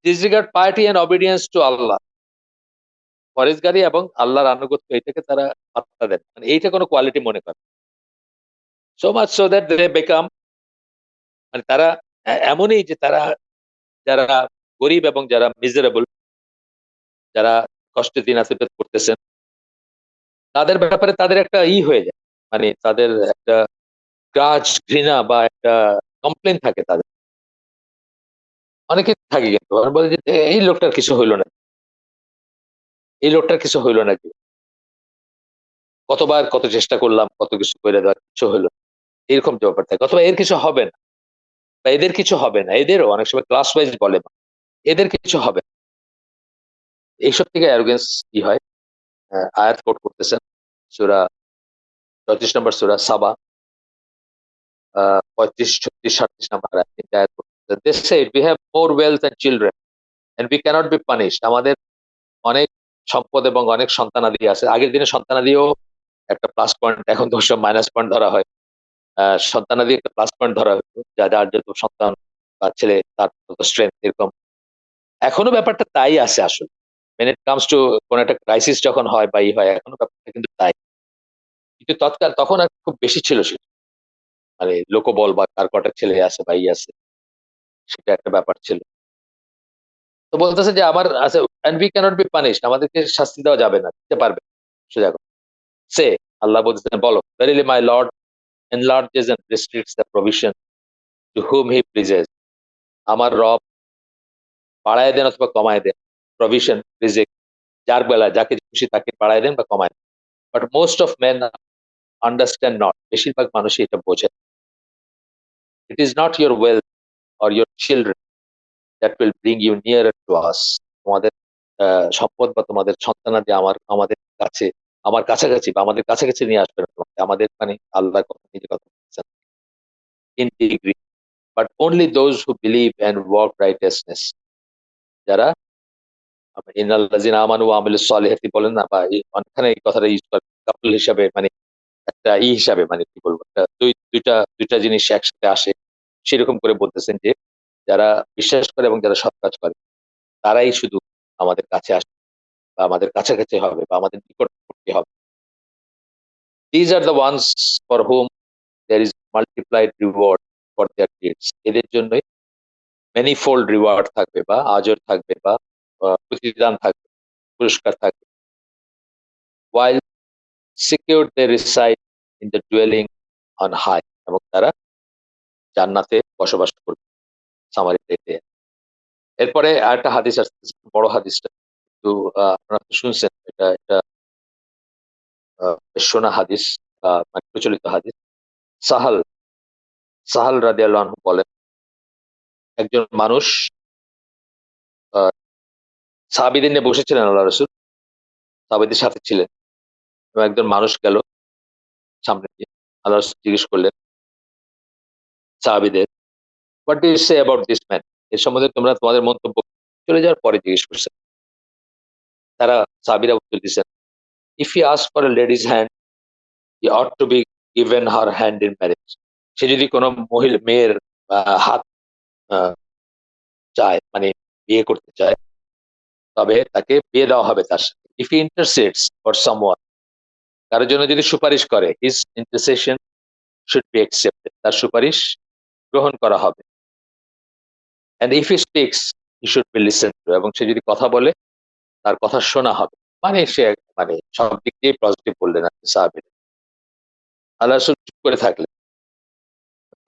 disregard piety and obedience to Allah, পরেশগারী এবং আল্লাহর আনুগত্য, এটাকে তারা পাত্তা দেন, মানে এইটা কোনো কোয়ালিটি মনে করে। So much so that they become, মানে তারা এমনই যে তারা, যারা গরিব এবং যারা মিজারেবল, যারা কষ্টের দিন আতিফাত করতেছেন, তাদের ব্যাপারে তাদের একটা হয়ে যায়, মানে তাদের একটা গ্রাজ, ঘৃণা বা একটা কমপ্লেন থাকে তাদের। অনেকে থাকে কিন্তু ওরা বলে যে এই লোকটার কিছু হইল না, এই লোকটার কিছু হইল নাকি, কতবার কত চেষ্টা করলাম, কত কিছু করে দেওয়ার কিছু হইলো না। এরকম যে ব্যাপার থাকে, অথবা এর কিছু হবে না, বা এদের কিছু হবে না, এদেরও অনেক সময় ক্লাস ওয়াইজ বলে না, এদের কিছু হবে না। এইসব থেকে অ্যারোগেন্স কি হয়। আয়াত কোট করতেছেন, সূরা 34 নম্বর সূরা সাবা, 35, 36, 37 নম্বর আয়াত, তিনটা আয়াত করতেছেন। They said, we have more wealth and children and we cannot be punished. আমাদের অনেক সম্পদ এবং অনেক সন্তানাদি আছে। আগের দিনে সন্তানাদিও একটা প্লাস পয়েন্ট, এখন তো সব মাইনাস পয়েন্ট ধরা হয়। সন্তানাদি একটা প্লাস পয়েন্ট ধরা হতো, যার যত সন্তান বা ছেলে তার তত স্ট্রেংথ, এরকম এখনো ব্যাপারটা তাই আছে আসলে। when it comes to কোন একটা ক্রাইসিস যখন হয় বা ই হয়, এখনো ব্যাপারটা কিন্তু তাই। কিন্তু তখন আর খুব বেশি ছিল সেটা, মানে লোকবল বা কার কটা ছেলে আছে বা ই আছে, সেটা একটা ব্যাপার ছিল। তো বলতেছে যে আমার আছে, and we cannot be punished, আমাদেরকে শাস্তি দেওয়া যাবে না, দিতে পারবে না। সোজা কথা। সে আল্লাহ বলতেছেন, বলো, verily my lord enlarges and restricts the provision to whom he pleases. আমার রব বাড়ায় দেন অথবা কমায় দেন প্রভিশন, রিজিক, যার বেলায় যাকে খুশি তাকে বাড়ায় দেন বা কমায় দেন। But most of men understand not, বেশিরভাগ মানুষই এটা বোঝে। It is not your wealth or your children that will bring you nearer to us. তোমাদের সম্পদ বা তোমাদের সন্তানাদি আমাদের কাছে, আমার কাছাকাছি বা আমাদের কাছাকাছি নিয়ে আসবে না তোমাকে, আমাদের মানে আল্লাহর কথা, নিজের কথা বলছেন, in degree, but only those who believe and work righteousness, যারা ইন্নাল্লাযিনা আমানু ওয়া আমিলুস সলিহাতি বলেন না, বা অনেকখানে এই কথাটা ইউজ করে কাপল হিসাবে, মানে একটা হিসাবে, মানে কি বলবো, একটা দুইটা জিনিস একসাথে আসে, সেরকম করে বলতেছেন যে যারা বিশ্বাস করে এবং যারা সৎ কাজ করে তারাই শুধু আমাদের কাছে আসবে বা আমাদের কাছাকাছি হবে বা আমাদের নিকটবর্তী হবে। These are the ones for whom there is multiplied reward for their deeds. এদের জন্যই many fold reward থাকবে বা আজর থাকবে বা প্রতিদান থাকবে, পুরস্কার থাকবে। While secure they reside in the dwelling on high, এবং তারা জান্নাতে বসবাস করবে। সামারিতে এতে। এরপরে আরেকটা হাদিস আসতেছে, বড় হাদিসটা একটু আপনারা তো শুনছেন, এটা এটা বেশ শোনা হাদিস, মানে প্রচলিত হাদিস। সাহাল সাহাল রাদিয়াল্লাহু আনহু বলেন, একজন মানুষ সাহাবীদের নিয়ে বসেছিলেন আল্লাহ রাসূল, সাহাবীদের সাথে ছিলেন, এবং একজন মানুষ গেল সামনে দিয়ে। আল্লাহ রাসূল জিজ্ঞেস করলেন সাহাবীদের, what do you say about this man, এর সম্বন্ধে তোমরা তোমাদের মন্তব্য। চলে যাওয়ার পরে জিজ্ঞেস করছেন, তারা সাহাবীরা উত্তর দিচ্ছেন, if he ask for a lady's hand he ought to be given her hand in marriage. সে যদি কোনো মেয়ের হাত চায়, মানে বিয়ে করতে চায়, তবে তাকে বিয়ে দেওয়া হবে তার সাথে। If he intercedes for someone, কারোর জন্য যদি সুপারিশ করে, his intercession should be accepted, তার সুপারিশ গ্রহণ করা হবে। And if he speaks he should be listen to, এবং সে যদি কথা বলে তার কথা শোনা হবে। মানে সে মানে সব দিক দিয়ে পজিটিভ বললেন আপনি সাহাবীরা। আল্লাহ রাসূল চুপ করে থাকলেন।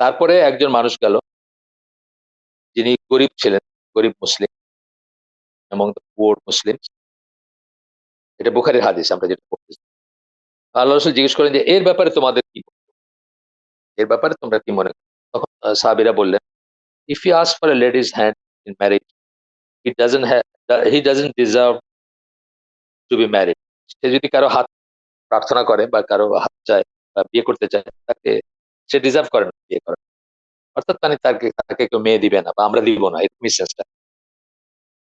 তারপরে একজন মানুষ গেল, যিনি গরিব ছিলেন, গরিব মুসলিম, এবং পুয়ার মুসলিম। এটা বুখারীর হাদিস আমরা যেটা পড়তেছি। আল্লাহ রাসূল জিজ্ঞেস করেন যে এর ব্যাপারে তোমাদের কি, এর ব্যাপারে তোমরা কি মনে করো? তখন সাহাবীরা বললেন, if he ask for a lady's hand in marriage he doesn't deserve to be married. সে যদি কারো হাত প্রার্থনা করে বা কারো হাত চায় বা বিয়ে করতে চায়, তাকে সে ডিজার্ভ করে না বিয়ে করা। অর্থাৎ মানে তাকে কেউ মেয়ে দিবে না বা আমরা দিব না, এরকম সেন্সটা।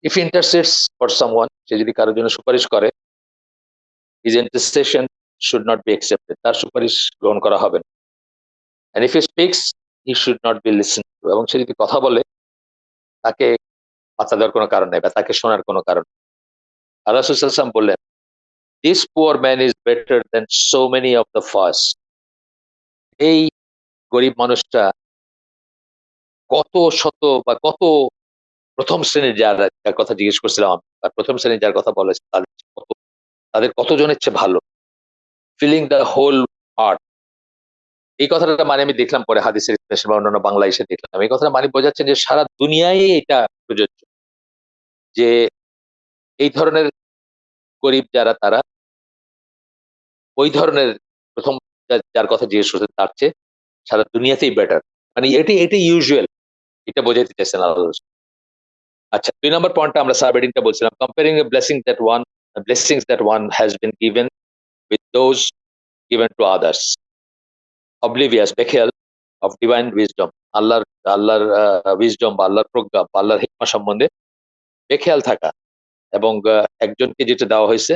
ইফ ইন্টারসেডস ফর সামওয়ান, সে যদি কারোর জন্য সুপারিশ করে, his intercession should not be accepted, তার সুপারিশ গ্রহণ করা হবে না। And if he speaks he should not be listen to, এবং সে যদি কথা বলে তাকে পাত্তা দেওয়ার কোনো কারণ নেই বা তাকে শোনার কোনো কারণ নেই। আল্লাহ রাসূল সাল্লাল্লাহু আলাইহি ওয়াসাল্লাম বললেন, this poor man is better than so many of the first. এই গরিব মানুষটা কত শত বা কত প্রথম শ্রেণীর যার কথা জিজ্ঞেস করছিলাম আমি, বা প্রথম শ্রেণীর যার কথা বলা হয়েছে, তাদের কতজনের চেয়ে ভালো। ফিলিং দ্য হোল আর্থ, এই কথাটা মানে আমি দেখলাম পরে হাদিসের স্পেশাল বা অন্যান্য বাংলা এসে দেখলাম এই কথাটা মানে বোঝাচ্ছে যে সারা দুনিয়ায় এটা প্রযোজ্য, যে এই ধরনের গরিব যারা তারা ওই ধরনের প্রথম যার কথা জিজ্ঞেস করছেন তার চেয়ে সারা দুনিয়াতেই বেটার, মানে এটি ইউজুয়াল, এটা বোঝাতে চাইছেন আল্লাহ। আচ্ছা, 2 নম্বর পয়েন্টটা আমরা সাবহেডিংটা বলছিলাম, comparing A blessings that one has been given with those given to others, oblivious, বেখেয়াল of divine wisdom, আল্লাহর আল্লাহর উইজডম বা আল্লাহর প্রজ্ঞা বা আল্লাহর হিকমা সম্বন্ধে বেখেয়াল থাকা, এবং একজনকে যেটা দেওয়া হয়েছে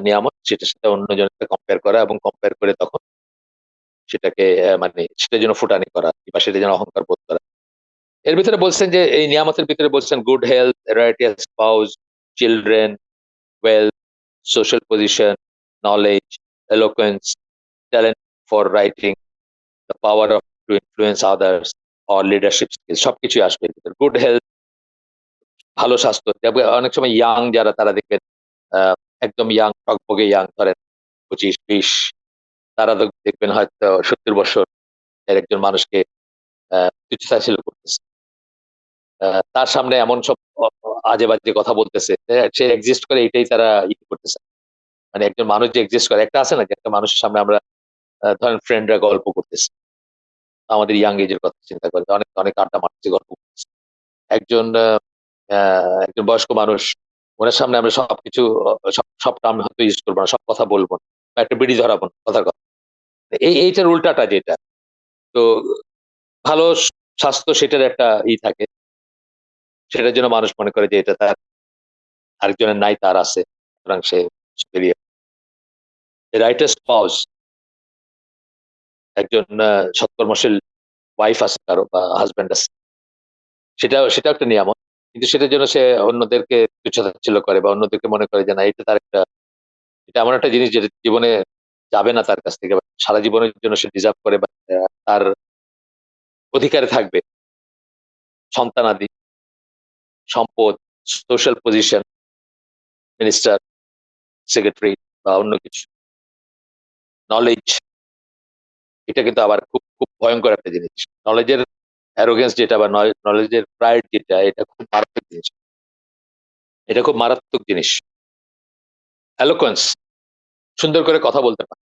নিয়ামত সেটার সাথে অন্যজনকে কম্পেয়ার করা, এবং কম্পেয়ার করে তখন সেটাকে মানে সেটার জন্য ফুটানি করা বা সেটার জন্য অহংকার বোধ করা। এর ভিতরে বলছেন যে এই নিয়ামতের ভিতরে বলছেন good health, righteous spouse, children, wealth, social position, knowledge, eloquence, talent for writing, the power of to influence others, or leadership skills, সবকিছুই আসবে এর ভিতরে। গুড হেলথ, ভালো স্বাস্থ্য, তবে অনেক সময় ইয়াং যারা তারা দেখবেন আহ, একদম ইয়াং, টকবগে ইয়াং, ধরেন 25-20, তারা তো দেখবেন হয়তো 70 বছর এর একজন মানুষকে তুচ্ছতাচ্ছিল্য করতেছে, তার সামনে এমন সব আজে বাজে কথা বলতেছে, সে এক্সিস্ট করে, এটাই তারা করতেছে। মানে একজন মানুষ যে এক্সিস্ট করে, একটা আছে না যে একটা মানুষের সামনে আমরা ধরেন ফ্রেন্ডরা গল্প করতেছে, আমাদের ইয়াং এজের কথা চিন্তা করে অনেক অনেক আড্ডা মারতেছে, গল্প করতেছে, একজন একজন বয়স্ক মানুষ, ওনার সামনে আমরা সবকিছু সব টার্ম হয়তো ইউজ করবো না, সব কথা বলবো না, বা একটা বিড়ি ধরাবো না কথার কথা। এইটার উল্টাটা যেটা, তো ভালো স্বাস্থ্য সেটার একটা থাকে, সেটার জন্য মানুষ মনে করে যে এটা তার আরেকজনের নাই, তার আছে, সুতরাং সে বেরিয়ে। রাইটার স্পাউস, একজন সৎকর্মশীল ওয়াইফ আছে কারো বা হাজবেন্ড আছে, সেটাও একটা নিয়ামত, কিন্তু সেটার জন্য সে অন্যদেরকে তুচ্ছতাচ্ছিল্য করে বা অন্যদেরকে মনে করে যে না এটা তার একটা, এটা এমন একটা জিনিস যেটা জীবনে যাবে না তার কাছ থেকে, বা সারা জীবনের জন্য সে ডিজার্ভ করে, বা তার অধিকারে থাকবে সন্তানাদি, সম্পদ, সোশ্যাল পজিশন, মিনিস্টার, সেক্রেটারি বা অন্য কিছু, নলেজ, এটা কিন্তু আবার খুব খুব ভয়ঙ্কর একটা জিনিস। নলেজের অ্যারোগেন্স যেটা বা নলেজের প্রাইড যেটা, এটা খুব মারাত্মক জিনিস, এটা খুব মারাত্মক জিনিস। অ্যালোকোয়েন্স, সুন্দর করে কথা বলতে পারে,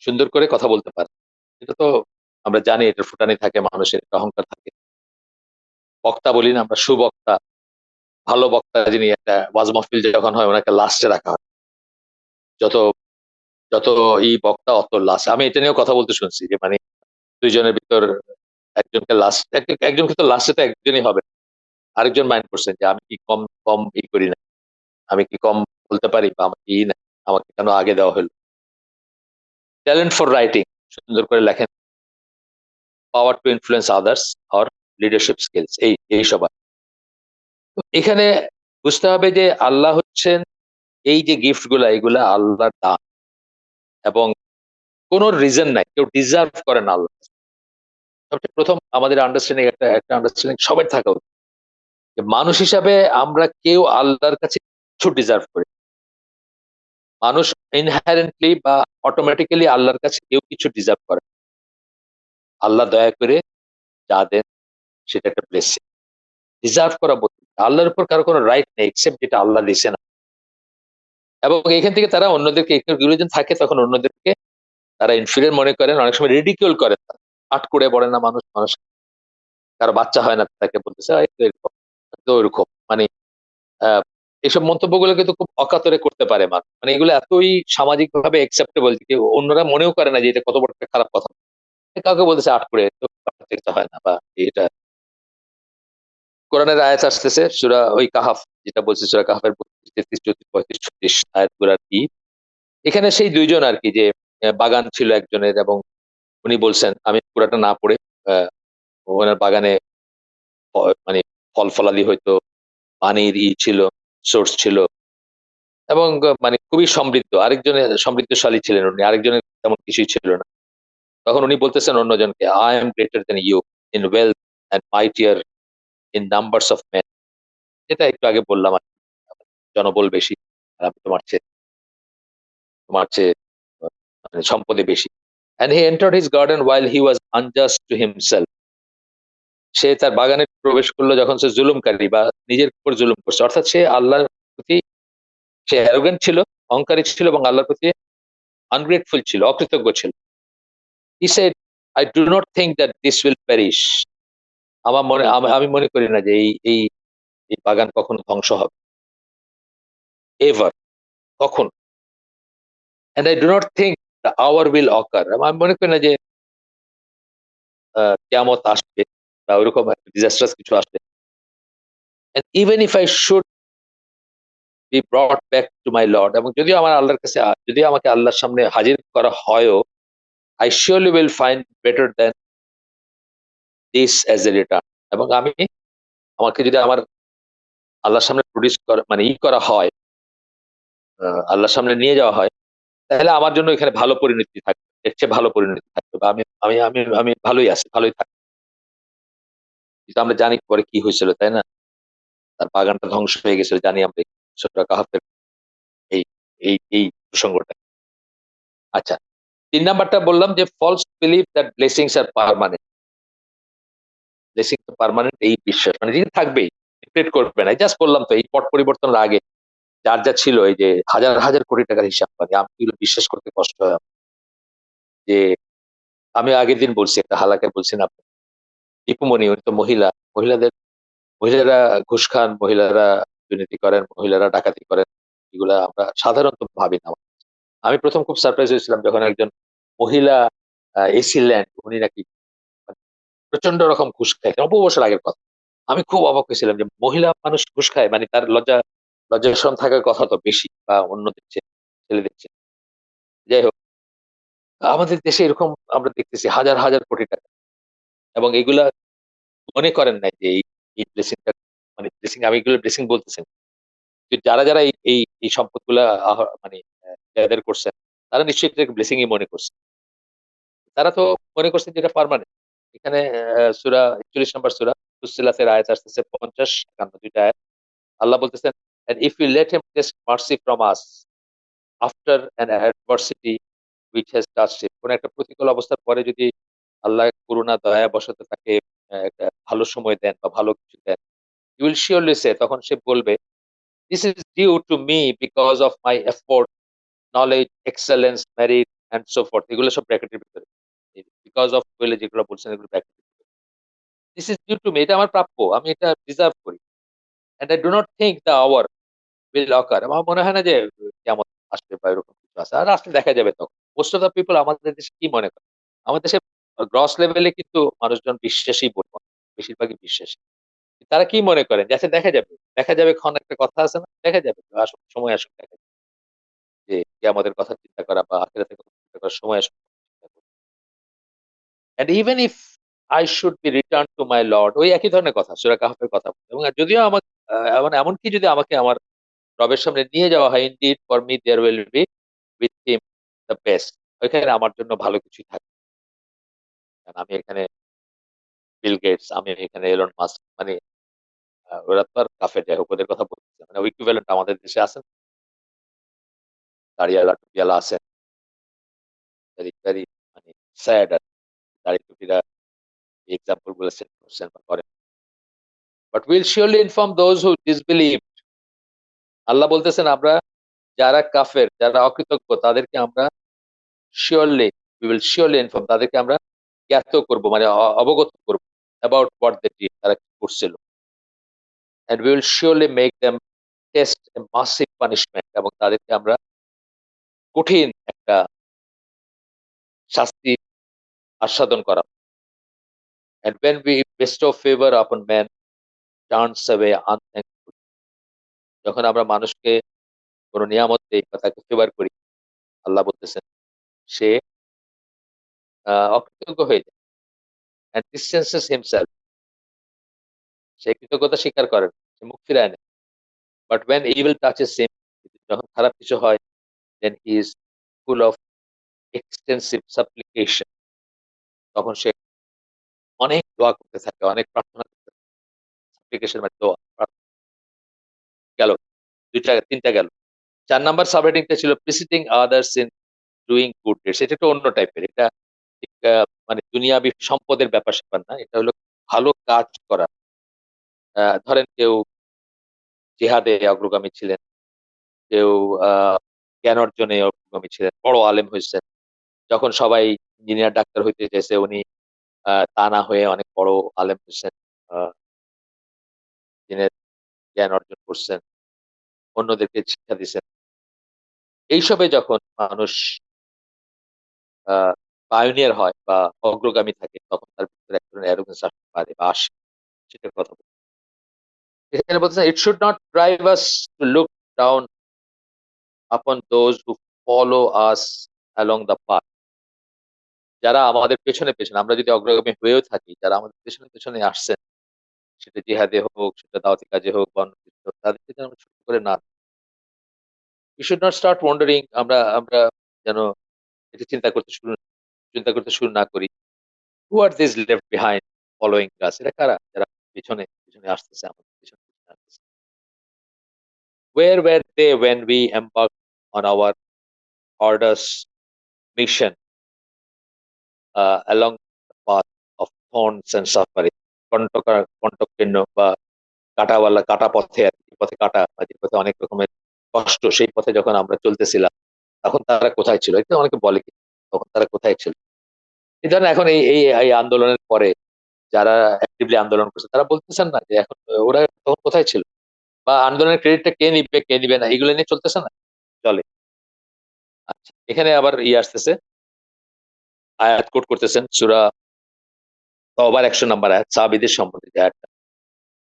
সুন্দর করে কথা বলতে পারে, এটা তো আমরা জানি, এটা ফুটানি থাকে মানুষের, একটা অহংকার থাকে। বক্তা বলি না আমরা, সুবক্তা, ভালো বক্তা যিনি, একটা ওয়াজ মাহফিল যখন হয় ওনাকে লাস্টে রাখা হয়, যত যত বক্তা অত লাস্ট। আমি এটা নিয়েও কথা বলতে শুনছি যে মানে দুইজনের ভিতর একজনকে লাস্ট, একজনকে তো লাস্টে তো একজনই হবে, আরেকজন মাইন্ড করছেন যে আমি কি কম কম করি না, আমি কি কম বলতে পারি, বা আমাকে না, আমাকে কেন আগে দেওয়া হলো। ট্যালেন্ট ফর রাইটিং, সুন্দর করে লেখেন, পাওয়ার two influence others, or leadership skills, এই সব। তো এখানে বুঝতে হবে যে আল্লাহ হচ্ছেন, এই যে গিফট গুলা এগুলা আল্লাহর দান, এবং কোন রিজন নাই, কেউ ডিজার্ভ করে না আল্লাহ। সবচেয়ে প্রথম আমাদের আন্ডারস্ট্যান্ডিং, একটা একটা আন্ডারস্ট্যান্ডিং সবার থাকা উচিত, যে মানুষ হিসাবে আমরা কেউ আল্লাহর কাছে কিছু ডিজার্ভ করি না। মানুষ ইনহারেন্টলি বা অটোমেটিক্যালি আল্লাহর কাছে কেউ কিছু ডিজার্ভ করে না। আল্লাহ দয়া করে যা দেন সেটা একটা ব্লেসিং, ডিজার্ভ করা বলতে আল্লাহর উপর কারো কোনো রাইট নেই এক্সেপ্ট যেটা আল্লাহ দিছে না। এবং এখান থেকে তারা অন্যদেরকে, রিলিজন থাকে তখন অন্যদেরকে তারা ইনফিরিয়র মনে করেন, অনেক সময় রিডিকিউল করেন, আট করে পড়ে না মানুষ, কারো বাচ্চা হয় না তাকে বলতেছে "এই তো এরকম, তো ওরকম", মানে আহ, এইসব মন্তব্যগুলো কিন্তু খুব অকাতরে করতে পারে মানুষ, মানে এগুলো এতই সামাজিক ভাবে একসেপ্টেবল যে অন্যরা মনেও করে না যে এটা কত বড় একটা খারাপ কথা। কাউকে বলতেছে আট করে, তো এটা হয় না, বা এটা কোরআনের আয়াত আসতেছে সূরা ওই কাহাফ, যেটা বলছে সূরা কাহাফের 32, 33, 34, 35, 36 আয়াতগুলো আর কি। এখানে সেই দুইজন আর কি, যে বাগান ছিল একজনের, এবং উনি বলছেন, আমি পুরাটা না পড়ে, আহ, ওনার বাগানে মানে ফল ফলাদি হয়তো, পানির ছিল, সোর্স ছিল, এবং মানে খুবই সমৃদ্ধ, আরেকজনের সমৃদ্ধশালী ছিলেন উনি, আরেকজনের তেমন কিছুই ছিল না। তখন উনি বলতেছেন অন্যজনকে, I am greater than you in wealth and mightier in numbers of men, যেটা একটু আগে বললাম আর কি। জনবল বেশি, আর আমি তোমার চেয়ে মানে সম্পদে বেশি, and he entered his garden while he was unjust to himself. সে তার বাগানে প্রবেশ করলো যখন সে জুলুমকারী বা নিজের উপর জুলুম করছে, অর্থাৎ সে আল্লাহর প্রতি সে অ্যারোগেন্ট ছিল, অহংকারী ছিল এবং আল্লাহর প্রতি আনগ্রেটফুল ছিল, অকৃতজ্ঞ ছিল। He said, I do not think that this will perish. আমি মনে করি না যে এই এই বাগান কখনো ধ্বংস হবে, এভার, কখন। And I do not think the hour will occur. আমি মনে করি না যে কিয়ামত আসবে বা ওইরকম একটা ডিজাস্টার্স কিছু আসবে। And even if I should be brought back to my Lord, এবং যদিও আমার আল্লাহর কাছে যদিও আমাকে আল্লাহর সামনে হাজির করা হয়ও, I surely will find better than this as a return. এবং আমাকে যদি আমার আল্লাহর সামনে প্রডিউস করা মানে করা হয়, আল্লাহর সামনে নিয়ে যাওয়া হয়, তাহলে আমার জন্য এখানে ভালো পরিণতি থাকবে। এর চেয়ে ভালো পরিণতি থাকবে বা আমি আমি আমি আমি ভালোই আছি, ভালোই থাকবো। কিন্তু আমরা জানি পরে কি হয়েছিল, তাই না? তার বাগানটা ধ্বংস হয়ে গেছিল, জানি আমরা সূরা কাহাফের এই এই প্রসঙ্গটা। আচ্ছা, ৩ নাম্বারটা বললাম যে false believe that blessings are permanent. Blessing তো পার্মানেন্ট এই বিশ্বাস মানে যিনি থাকবেই, ডিক্টেট করবে না। জাস্ট বললাম তো এই পট পরিবর্তনের আগে যার যা ছিল এই যে হাজার, হাজার কোটি টাকার হিসাব মানে আমি এগুলো বিশ্বাস করতে কষ্ট হয় আমার। যে আমি আগের দিন বলছি একটা হালাকে বলছি না আপনাকে, দীপুমণি উনি তো মহিলারা ঘুষ খান, মহিলারা দুর্নীতি করেন, মহিলারা ডাকাতি করেন। এগুলা আমরা সাধারণত ভাবি না। আমি ১ম খুব সারপ্রাইজ হয়েছিলাম যখন একজন মহিলা এসি ল্যান্ড উনি নাকি মানে প্রচন্ড রকম ঘুষ খায়। অল্প বছর আগের কথা। আমি খুব অবাক হয়েছিলাম যে মহিলা মানুষ ঘুষ খায় মানে তার লজ্জা শরম থাকার কথা তো বেশি বা অন্যদের চেয়ে, ছেলেদের চেয়ে। যাই হোক, আমাদের দেশে এরকম আমরা দেখতেছি হাজার, হাজার কোটি টাকা এবং এগুলা মনে করেন নাই যে এই ব্লেসিংটা মানে ব্লেসিং আমি এগুলো ব্লেসিং বলতেছি না। কিন্তু যারা এই সম্পদগুলা মানে গ্যাদার করছেন, তারা নিশ্চয়ই এটাকে ব্লেসিং ই মনে করছে। তারা তো মনে করছে যে এটা পার্মানেন্ট। এখানে সূরা ৪১ নম্বর সূরা ফুসসিলাতের আয়াত আসতেছে ৫০-৫১ ২ টা আয়াত। আল্লাহ বলতেছেন, "And if we let him taste mercy from us after an adversity which has touched him", কোন একটা প্রতিকূল অবস্থার পরে যদি আল্লাহ করুণা দয়া বশত তাকে একটা ভালো সময় দেন বা ভালো কিছু দেন, "You will surely say", তখন সে বলবে, "This is due to me because of my effort, knowledge, excellence, merit and so forth", এগুলো সব ব্র্যাকেটের ভিতরে। এই বিকজ অফ বলে যেগুলো বলছেন এগুলো ব্র্যাকেটের ভিতরে। "This is due to me", এটা আমার প্রাপ্য। আমি এটা ডিজার্ভ করি। "And I do not think the hour will occur", আমার মনে হয় না যে কিয়ামত আসবে বা এরকম কিছু আছে। আর আসলে দেখা যাবে তখন। মোস্ট অফ দ্যা পিপল আমাদের দেশে কি মনে করে? আমাদের দেশে গ্রস লেভেলে কিন্তু মানুষজন বিশ্বাসী বলব না। বেশিরভাগই বিশ্বাসী। তারা কি মনে করেন? যে আচ্ছা দেখা যাবে। দেখা যাবে ক্ষণ একটা কথা আছে না? দেখা যাবে। আসুক, সময় আসুক দেখা যাবে। যে কিয়ামতের কথা চিন্তা করা বা আখিরাতের কথা চিন্তা করার সময় আসুক। And even if I should be returned to my Lord, ওই একই ধরনের কথা, সূরা কাহাফের কথা। এবং যদিও মানে এমনকি যদি আমাকে আমার রবের সামনে নিয়ে যাওয়া হয়, indeed for me there will be with him the best. ওইখানে আমার জন্য ভালো কিছুই থাকবে। কারণ আমি এখানে বিল গেটস, আমি এখানে এলন মাস্ক মানে ওরা তো আর কাফের, যাই হোক ওদের কথা বলতেছি। মানে ইকুইভ্যালেন্ট আমাদের দেশে আছেন, দাড়িওয়ালা টুপিওয়ালা আছেন। ভেরি, ভেরি মানে স্যাড আরকি। দাড়ি টুপিরা এক্সাম্পল গুলো সেট করছেন বা করেন। But we'll surely inform those who disbelieve. আল্লাহ বলতেছেন আমরা যারা কাফের, যারা অকৃতজ্ঞ তাদেরকে আমরা surely we will surely inform, তাদেরকে আমরা জ্ঞাত করব মানে অবগত করব about what they did, তারা কি করছিল। And we will surely make them taste a massive punishment, এবং তাদেরকে আমরা কঠিন একটা শাস্তি আস্বাদন করাবো। And when we bestow favor upon man, turns away unthankful. যখন আমরা মানুষকে কোন নিয়ামত দেই বা তাকে ফেভার করি, আল্লাহ বলতেছেন সে অকৃতজ্ঞ হয়ে যায়। And distances himself, সে কৃতজ্ঞতা স্বীকার করে না, সে মুখ ফিরায় নেয়। But when evil touches him, যখন খারাপ কিছু হয়, then he is full of extensive supplication, তখন সে অনেক দোয়া করতে থাকে, অনেক প্রার্থনা করতে থাকে। Supplication মানে দোয়া, গেল ২ টা ৩ টা গেল। ৪ নাম্বার সাবহেডিং টা ছিল preceding others in doing good deeds, এটা একটু অন্য টাইপের। এটা মানে দুনিয়াবি সম্পদের ব্যাপার-স্যাপার না। এটা হলো ভালো কাজ করা। ধরেন কেউ জিহাদে অগ্রগামী ছিলেন, কেউ আ জ্ঞান অর্জনে অগ্রগামী ছিলেন, বড় আলেম হইছেন। যখন সবাই ইঞ্জিনিয়ার, ডাক্তার হইতে চাইছে উনি তা না হয়ে অনেক বড় আলেম হইছেন। আ দিনের জ্ঞান অর্জন করছেন, অন্যদেরকে শিক্ষা দিছেন। এইসবে যখন মানুষ আ পায়োনিয়ার হয় বা অগ্রগামী থাকে তখন তার ভিতরে এক ধরনের অ্যারোগেন্স আসতে পারে বা আসে। সেটার কথা বলছি। এখানে বলতেছে, "It should not drive us to look down upon those who follow us along the path." যারা আমাদের পেছনে আমরা যদি অগ্রগামী হয়েও থাকি, যারা আমাদের পেছনে আসছেন, সেটা জিহাদে হোক, সেটা দাওয়াতি কাজে হোক বা অন্য কিছু হোক, তাদেরকে যেন আমরা ছোট করে না, we should not start wondering, আমরা আমরা যেন এটা চিন্তা করতে শুরু না করি। Who are these left behind following us? এরা কারা? যারা পেছনে আসতেছে আমাদের পেছনে আসতেছে। Where were they when we embarked on our arduous mission along the path of thorns and suffering? কণ্টকাকীর্ণ বা কাটা পথে আরকি, যে পথে কাটা বা যে পথে অনেক রকমের কষ্ট, সেই পথে যখন আমরা চলতেছিলাম, তখন তারা কোথায় ছিল? এটা অনেকে বলে কি, তখন তারা কোথায় ছিল? এই ধরেন এখন এই আন্দোলনের পরে যারা অ্যাক্টিভলি আন্দোলন করছে তারা বলতেছেন না যে এখন ওরা তখন কোথায় ছিল? বা আন্দোলনের ক্রেডিটটা কে নিবে, কে নিবে না, এগুলো নিয়ে চলতেছে না? চলে। আচ্ছা, এখানে আবার আসতেছে, আয়াত কোট করতেছেন সূরা তওবার ১০০ নম্বর আয়াত, সাহাবীদের সম্বন্ধে যে আয়াতটা।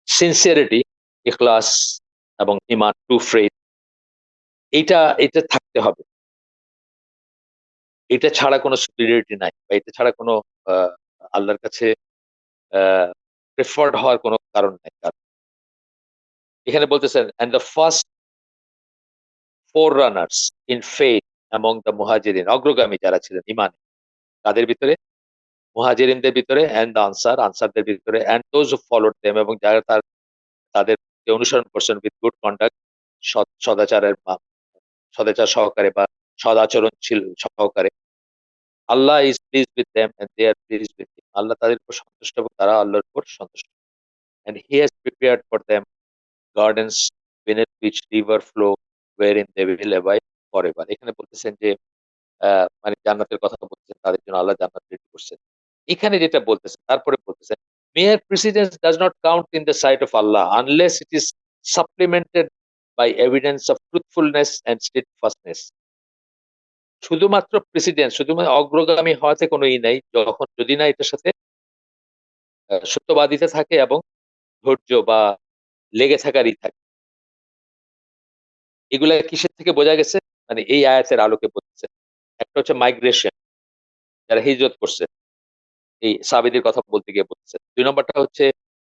সিনসিয়ারিটি, ইখলাস এবং ঈমান, ট্রু ফেইথ, এটা থাকতে হবে। এটা ছাড়া কোন superiority নাই বা এটা ছাড়া কোন আ আল্লাহর কাছে আ প্রেফার্ড হওয়ার কোন কারণ নাই। এখানে বলতেছেন, "And the first forerunners in faith among the মুহাজিরিন", অগ্রগামী যারা ছিলেন ঈমানে, তাদের ভিতরে, মুহাজিরিনদের ভিতরে, and the আনসারদের ভিতরে, and those who followed them, এবং যারা তাদেরকে অনুসরণ করছেন with good conduct, সদাচারের সদাচার সহকারে বা সদাচরণ সহকারে। আল্লাহ is pleased with them and they are pleased with him. আল্লাহ তাদের উপর সন্তুষ্ট এবং তারা আল্লাহর উপর সন্তুষ্ট। And he has prepared for them gardens beneath which river flow, wherein they will abide forever. এখানে বলতেছেন যে মানে জান্নাতের কথা বলতেছেন, তাদের জন্য আল্লাহ জান্নাত রেডি করছেন। এখানে যেটা বলতেছেন, তারপরে বলতেছেন, "Mere precedence does not count in the sight of Allah unless it is supplemented by evidence of truthfulness and steadfastness." শুধুমাত্র প্রেসিডেন্ট, শুধুমাত্র অগ্রগামী হওয়াতে কোনো নাই, যদি না এটার সাথে সত্যবাদিতা থাকে এবং ধৈর্য বা লেগে থাকারই থাকে। এগুলা কিসের থেকে বোঝা গেছে? মানে এই আয়াতের আলোকে বলতেছে। একটা হচ্ছে মাইগ্রেশন, যারা হিজরত করছে, এই সাহাবীদের কথা বলতে গিয়ে বলতেছে। ২ নাম্বারটা হচ্ছে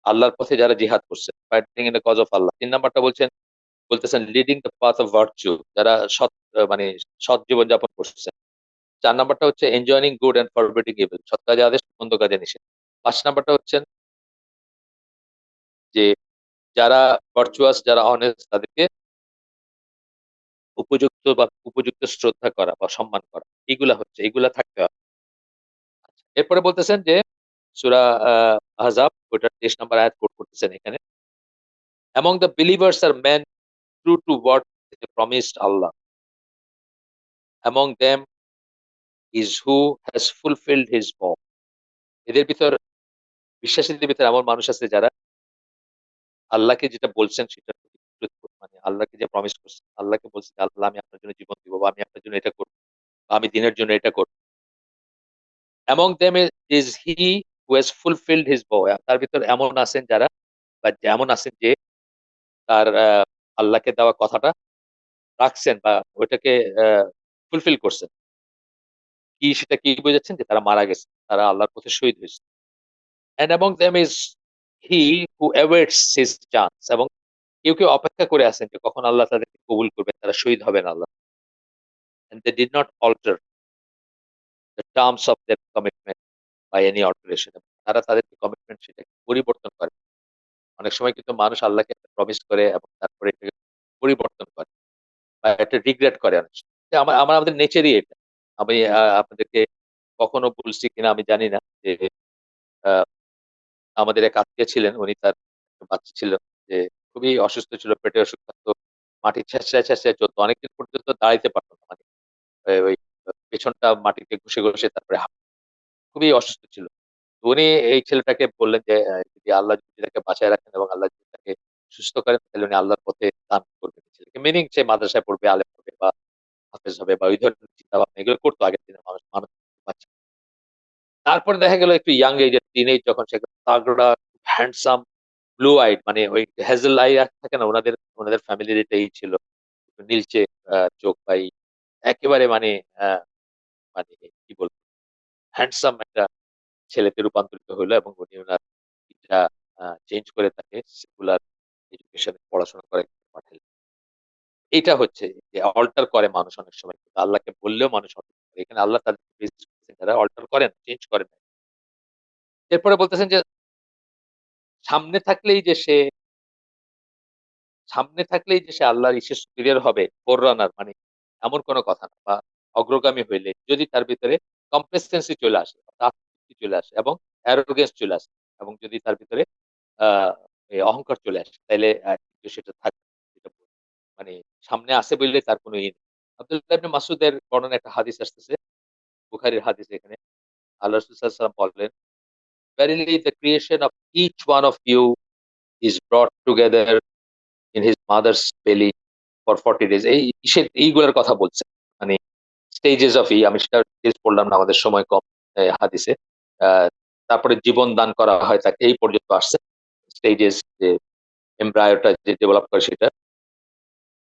আল্লাহর পথে যারা জিহাদ করছে, fighting in the cause of Allah. ৩ নাম্বারটা বলতেছেন leading the path of virtue, যারা মানে সৎ জীবনযাপন করছে। ৪ নাম্বারটা হচ্ছে enjoying good and forbidding evil, সৎ কাজে আদেশ, মন্দ কাজে নিষেধ। ৫ নাম্বারটা হচ্ছেন যে যারা ভার্চুয়াস, যারা অনেস্ট, তাদেরকে উপযুক্ত শ্রদ্ধা করা বা সম্মান করা। এগুলা থাকতে হবে। এরপরে বলতেছেন যে সূরা আ আহজাব ওটার ২৩ নাম্বার আয়াত কোট করতেছেন এখানে। "Among the believers are men true to what they promised Allah. Among them is who has fulfilled his vow." এদের ভিতর, বিশ্বাসীদের ভিতরে এমন মানুষ আছে যারা আল্লাহকে যেটা বলছেন সেটা মানে আল্লাহকে যে প্রমিস করছেন, আল্লাহকে বলছে যে, "আল্লাহ, আমি আপনার জন্য জীবন দিব বা আমি আপনার জন্য এটা করব বা আমি দিনের জন্য এটা করব।" Among them is he who has fulfilled his vow. তার ভিতর এমন আছেন যারা, বা যেমন আছেন যে তার আল্লাহকে দেওয়া কথাটা রাখছেন বা ওইটাকে আ ফুলফিল করছেন। সেটা কি বোঝাচ্ছেন? যে তারা মারা গেছে। তারা আল্লাহর পথে শহীদ হইছে। And among them is he who awaits his chance, এবং কেউ অপেক্ষা করে আছেন যে কখন আল্লাহ তাদেরকে কবুল করবেন, তারা শহীদ হবেন আল্লাহ। And they did not alter the terms of their commitment by any alteration. তারা তাদের যে কমিটমেন্ট সেটাকে পরিবর্তন করে। অনেক সময় কিন্তু মানুষ আল্লাহকে একটা প্রমিস করে এবং তারপরে এটাকে পরিবর্তন করে বা এটা রিগ্রেট করে অনেক সময়। আমাদের নেচারই এটা। আমি আপনাদেরকে কখনো বলছি কিনা আমি জানি না যে আ আমাদের এক আত্মীয় ছিলেন, উনি তার একটা বাচ্চা ছিল যে খুবই অসুস্থ ছিল, পেটে অসুখ থাকতো। মাটি ছেঁচড়ায়, ছেঁচড়ায় চলতো। অনেকদিন পর্যন্ত দাঁড়াইতে পারত না। মানে ওই পেছনটা মাটিতে ঘষে, ঘষে তারপরে খুবই অসুস্থ ছিল। তো উনি এই ছেলেটাকে বললেন যে, যদি আল্লাহ যদি তাকে বাঁচায় রাখেন এবং আল্লাহ যদি তাকে সুস্থ করেন তাহলে উনি আল্লাহর পথে দান করবেন এই ছেলেকে। মিনিং সে মাদ্রাসায় পড়বে, আলেম হবে বা হাফেজ হবে বা ওই ধরনের চিন্তা-ভাবনা এগুলো করতো আগের দিনের মানুষ মানুষ বাচ্চা। তারপরে দেখা গেল একটু ইয়াং এজ এর টিনেজ যখন সে তাগড়া, হ্যান্ডসাম, ব্লু আইড মানে ওই হ্যাজেল আই থাকে না? উনাদের ফ্যামিলির এটাই ছিল। নীলচে চোখ ভাই একেবারে মানে আ মানে কি বলবো? হ্যান্ডসাম একটা ছেলেতে রূপান্তরিত হইলো এবং উনি উনার ইটা চেঞ্জ করে তাকে সেকুলার এডুকেশন এ পড়াশোনা করাইতে পাঠাইলেন। এইটা হচ্ছে যে অল্টার করে মানুষ অনেক সময়। কিন্তু আল্লাহকে বললেও মানুষ অল্টার করে। এখানে আল্লাহ তাদের যারা অল্টার করেন, চেঞ্জ করেন। এরপরে বলতেছেন যে সামনে থাকলেই যে সে সামনে থাকলেই যে সে আল্লাহর ইসে সুপিরিয়র হবে, ফোররানার মানে এমন কোন কথা না। বা অগ্রগামী হইলে যদি তার ভিতরে কমপ্লেসেন্সি চলে আসে, আত্মতৃপ্তি চলে আসে এবং অ্যারোগেন্স চলে আসে এবং যদি তার ভিতরে আ অহংকার চলে আসে তাইলে সেটা থাকবে। যেটা মানে সামনে আছে বললে তার কোন নেই। আব্দুল্লাহ ইবনে মাসউদের বর্ণনায় একটা হাদিস আসতেছে। বুখারীর হাদিস এখানে। আল্লাহ রাসূল সাল্লাল্লাহু আলাইহি ওয়াসাল্লাম বললেন, "Verily the creation of each one of you is brought together in his mother's belly for 40 days" এইগুলার কথা বলছে। মানে স্টেজেস অফ আমি সেটা ডিটেইলস পড়লাম না, আমাদের সময় কম হাদিসে। আ তারপরে জীবন দান করা হয় তাকে এই পর্যন্ত আসছে। স্টেজেস যে এমব্রায়োটা যে ডেভেলপ করে সেটা।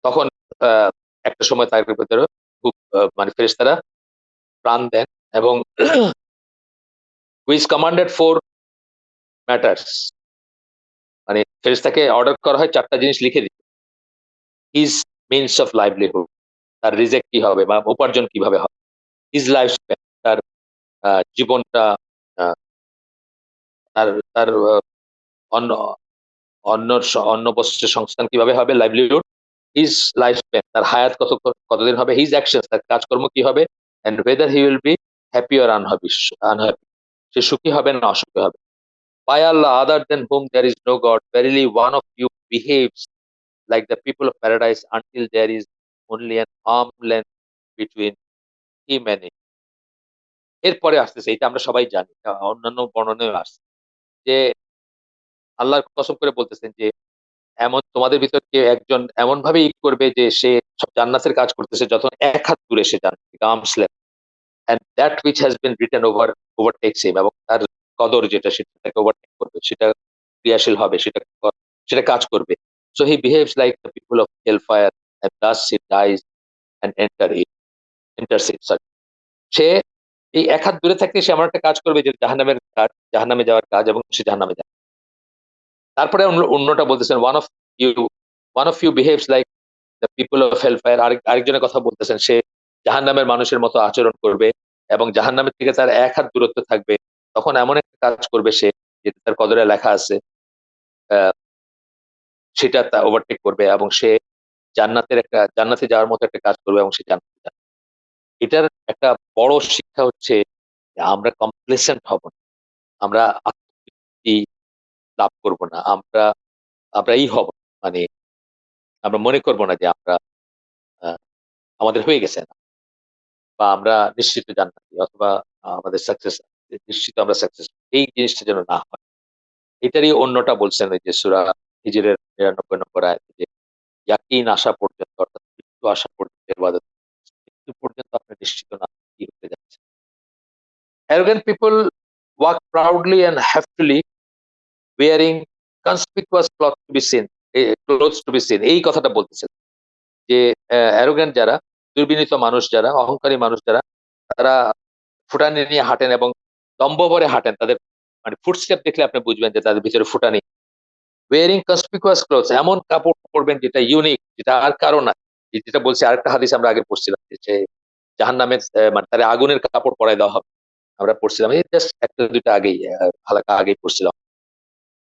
তখন আ একটা সময় তার ভেতরে খুব মানে ফেরেশতারা প্রাণ দেন এবং হুইচ কমান্ডেড 4 ম্যাটারস মানে ফেরেশতাকে অর্ডার করা হয় ৪ টা জিনিস লিখে দিতে। হিজ মিনস অফ লাইভলিহুড তার রিজেক কি হবে বা উপার্জন কিভাবে হবে। হিজ লাইফ স্প্যান তার জীবনটা আ তার তার অন্ন অন্নর অন্ন বস্ত্রের সংস্থান কিভাবে হবে লাইভলিহুড। হিজ লাইফ স্প্যান তার হায়াত কতদিন হবে। হিজ অ্যাকশনস তার কাজকর্ম কি হবে। And whether he will be happy or unhappy সে সুখী হবে না অসুখী হবে। By Allah other than whom there is no God, verily one of you behaves like the people of paradise until there is only an arm length between him and it. এরপরে আসতেছে এটা আমরা সবাই জানি। অন্যান্য বর্ণনায়ও আসছে। যে আল্লাহর কসম করে বলতেছেন যে এমন তোমাদের ভিতর কেউ একজন এমনভাবে করবে যে সে সব জান্নাতের কাজ করতেছে যত এক হাত দূরে সে জান্নাত থেকে arms length and that which has been written overtakes him এবং তার কদর যেটা সেটা তাকে ওভারটেক করবে। সেটা ক্রিয়াশীল হবে, সেটা কাজ করবে। So he behaves like the people of hellfire and thus he dies and enters it. Sorry. সে এই এক হাত দূরে থাকতে সে এমন একটা কাজ করবে যে জাহান্নামের কাজ, জাহান্নামে যাওয়ার কাজ এবং সে জাহান্নামে যায়। তারপরে অন্যটা বলতেছেন you one of you behaves like the people of hellfire আরেকজনের কথা বলতেছেন সে জাহান্নামের মানুষের মতো আচরণ করবে এবং জাহান্নামের থেকে তার এক হাত দূরত্বে থাকবে। তখন এমন একটা কাজ করবে সে যেটা তার কদরে লেখা আছে আ সেটা ওভারটেক করবে এবং সে জান্নাতে যাওয়ার মতো একটা কাজ করবে এবং সে জান্নাতে যাবে। এটার একটা বড় শিক্ষা হচ্ছে যে আমরা কমপ্লেসেন্ট হব না। আমরা আত্মতৃপ্তি লাভ করব না। আমরা হব। মানে আমরা মনে করব না যে আমরা আ আমাদের হয়ে গেছে না। বা আমরা নিশ্চিত জান্নাতি অথবা আমাদের সাকসেস নিশ্চিত আমরা সাকসেস এই জিনিসটা যেন না হয়। এটারই অন্যটা বলছেন ওই যে সূরা হিজরের ৯৯ নম্বর আয়াতে যে ইয়াকিন আসা পর্যন্ত অর্থাৎ মৃত্যু আসা পর্যন্ত ইবাদত মৃত্যু পর্যন্ত আপনি নিশ্চিত না কি হতে যাচ্ছে। Arrogant people walk proudly and heftily wearing conspicuous clothes to be seen এই কথাটা বলতেছেন। যে arrogant যারা, দুর্বিনীত মানুষ যারা, অহংকারী মানুষ যারা, তারা ফুটানি নিয়ে হাঁটেন এবং দম্ভ ভরে হাঁটেন। তাদের মানে ফুটস্টেপ দেখলে আপনি বুঝবেন যে তাদের ভিতরে ফুটানি। wearing conspicuous clothes এমন কাপড় পরবেন যেটা ইউনিক, যেটা আর কারো নাই। যেটা বলছি আরেকটা হাদিস আমরা আগে পড়ছিলাম যে জাহান্নামের মানে তারে আগুনের কাপড় পরায় দেওয়া হবে। আমরা পড়ছিলাম এই জাস্ট ১ টা ২ টা আগেই হালকা আগেই পড়ছিলাম।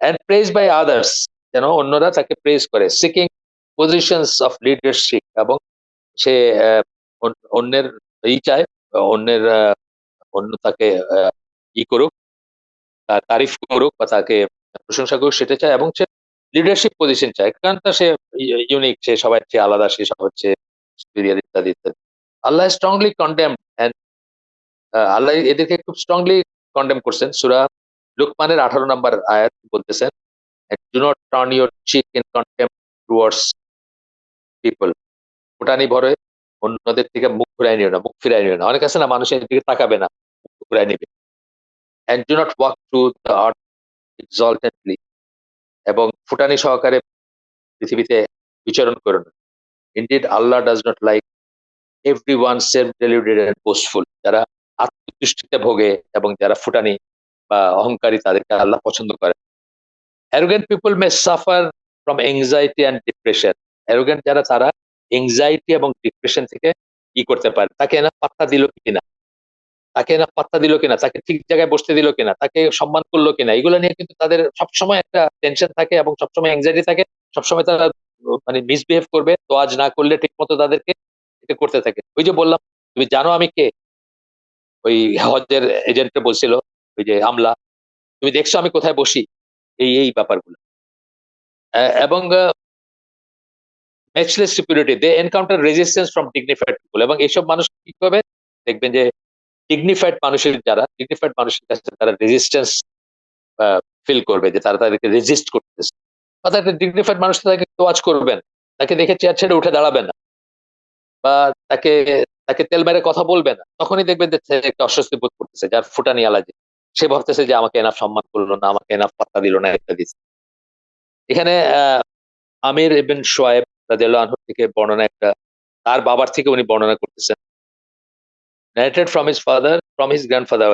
and praised by others যেন অন্যরা তাকে প্রেজ করে। seeking positions of leadership এবং সে অন্যের চায়, অন্যের অন্য তাকে ই করুক, তারিফ করুক বা তাকে প্রশংসা করুক সেটা চায়, এবং সে লিডারশিপ পজিশন চায়, কারণ তা সে ইউনিক, সে সবার চেয়ে আলাদা, সে সবার চেয়ে superior ইত্যাদি ইত্যাদি। আল্লাহ স্ট্রংলি কন্ডেম, এন্ড আল্লাহ এদেরকে খুব স্ট্রংলি কন্ডেম করছেন। সূরা লুকমানের 18 নম্বর আয়াত বলতেছেন, do not turn your cheek in contempt towards people. ফুটানি ভরে অন্যদের থেকে মুখ ঘুরাই নিও না, মুখ ফিরাই নিও না। অনেক আছে না, মানুষের দিকে তাকাবে না, মুখ ঘুরাই নিবে। And do not walk through the earth exaltedly, এবং ফুটানি সহকারে পৃথিবীতে বিচরণ করো না। Indeed Allah does not like everyone self deluded and boastful, যারা আত্মতুষ্টিতে ভোগে এবং যারা ফুটানি বা অহংকারী তাদেরকে আল্লাহ পছন্দ করে। Arrogant people May suffer from anxiety and depression. Arrogant যারা, তারা এংজাইটি এবং ডিপ্রেশন থেকে কি করতে পারে, তাকে না পাত্তা দিল কিনা, তাকে না পাত্তা দিল কিনা, তাকে ঠিক জায়গায় বসতে দিল কিনা, তাকে সম্মান করলো কিনা, এগুলো নিয়ে কিন্তু তাদের সবসময় একটা টেনশন থাকে এবং সবসময় এংজাইটি থাকে। সবসময় তারা মানে মিসবিহেভ করবে, তো আজ না করলে ঠিক মতো তাদেরকে এটা করতে থাকে। ওই যে বললাম, তুমি জানো আমি কে, ওই হজের এজেন্ট বলছিল, ওই যে আমলা, তুমি দেখছো আমি কোথায় বসি, এই এই ব্যাপারগুলো। এবং matchless security, they encounter resistance from dignified people, এবং এইসব মানুষ কি করবে, দেখবেন যে ডিগনিফাইড মানুষের, যারা ডিগনিফাইড মানুষের কাছে তারা রেজিস্ট্যান্স ফিল করবে, যে তারা তাদেরকে রেজিস্ট করতেছে। অর্থাৎ একটা ডিগনিফাইড মানুষ তাকে তোয়াজ করবেন, তাকে দেখে চেয়ার ছেড়ে উঠে দাঁড়াবেন না, বা তাকে তাকে তেল মেরে কথা বলবে না। তখনই দেখবেন যে সে একটা অস্বস্তি বোধ করতেছে, যার ফুটানি অ্যালার্জি, সে ভাবতেছে যে আমাকে এনাফ সম্মান করলো না, আমাকে এনাফ পাত্তা দিল না ইত্যাদি। এখানে আমির ইবনে শুআয়ব রাদিয়াল্লাহু আনহু থেকে বর্ণনা, একটা তার বাবার থেকে উনি বর্ণনা করতেছেন, narrated from his father from his grandfather,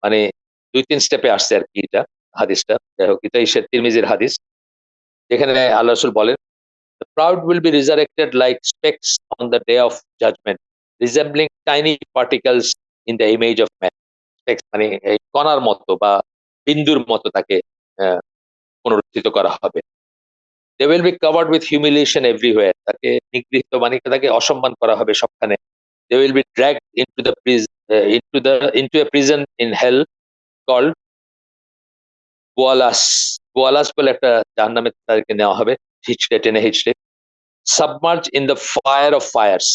মানে 2-3 স্টেপে আসছে আর কি এটা, হাদিসটা। যাই হোক, এটা ঈশার তিরমিজির হাদিস, যেখানে আল্লাহ রাসূল বলেন, the proud will be resurrected like specks on the day of judgment, resembling tiny particles in the image of man. Specks মানে এই কণার মতো বা বিন্দুর মতো তাকে আহ, পুনরুত্থিত করা হবে। They will be covered with humiliation everywhere, তাকে নিগৃহীত মানে তাকে অসম্মান করা হবে সবখানে। They will be dragged into a prison in hell called বোয়ালাস। বোয়ালাস বলে একটা জাহান্নামে তাদেরকে নেওয়া হবে, হিচড়ে টেনে হিচড়ে। Submerge in the fire of fires,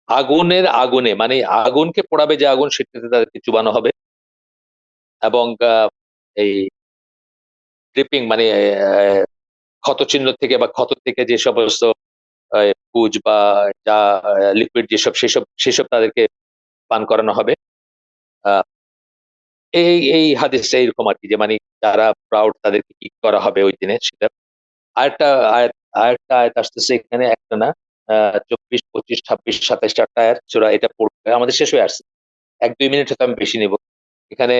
আগুনের আগুনে, মানে আগুনকে পোড়াবে যে আগুন, সেটাতে তাদেরকে চুবানো হবে। এবং এই ড্রিপিং মানে ক্ষত চিহ্ন থেকে বা ক্ষত থেকে যে সমস্ত পুজ বা যা লিকুইড যেসব, সেসব সেসব তাদেরকে পান করানো হবে। আহ, এই এই হাদিসটা এইরকম আর কি, যে মানে যারা প্রাউড তাদেরকে কি করা হবে ওই দিনে সেটা। আরেকটা আয়াত, আরেকটা আয়াত আসতেছে এখানে, একটা না, 24, 25, 26, 27 টা আয়াত সূরা, এটা পড়বে আমাদের শেষ হয়ে আসছে। 1-2 মিনিট হয়তো আমি বেশি নেব এখানে।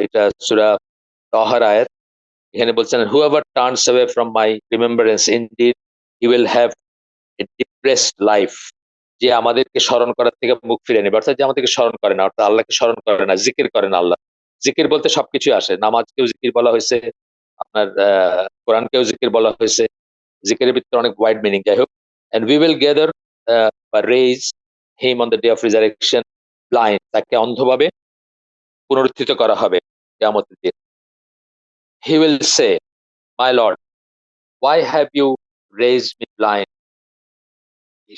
এটা সূরা তাহার আয়াত। এখানে বলছেন, whoever turns away from my remembrance indeed he will have a depressed life, যে আমাদেরকে স্মরণ করার থেকে মুখ ফিরে নেবে, অর্থাৎ যে আমাদেরকে স্মরণ করে না, অর্থাৎ আল্লাহকে স্মরণ করে না, জিকির করে না। আল্লাহ জিকির বলতে সবকিছু আসে, নামাজকেও জিকির বলা হয়েছে, আপনার কোরআনকেও জিকির বলা হয়েছে। জিকিরের ভিতরে অনেক ওয়াইড মিনিং, যাই হোক। এন্ড উই উইল গ্যাদার বা raise him on the day of resurrection blind, তাকে অন্ধভাবে পুনরুত্থিত করা হবে কিয়ামতের দিন। He will say, my lord, why have you raised me blind?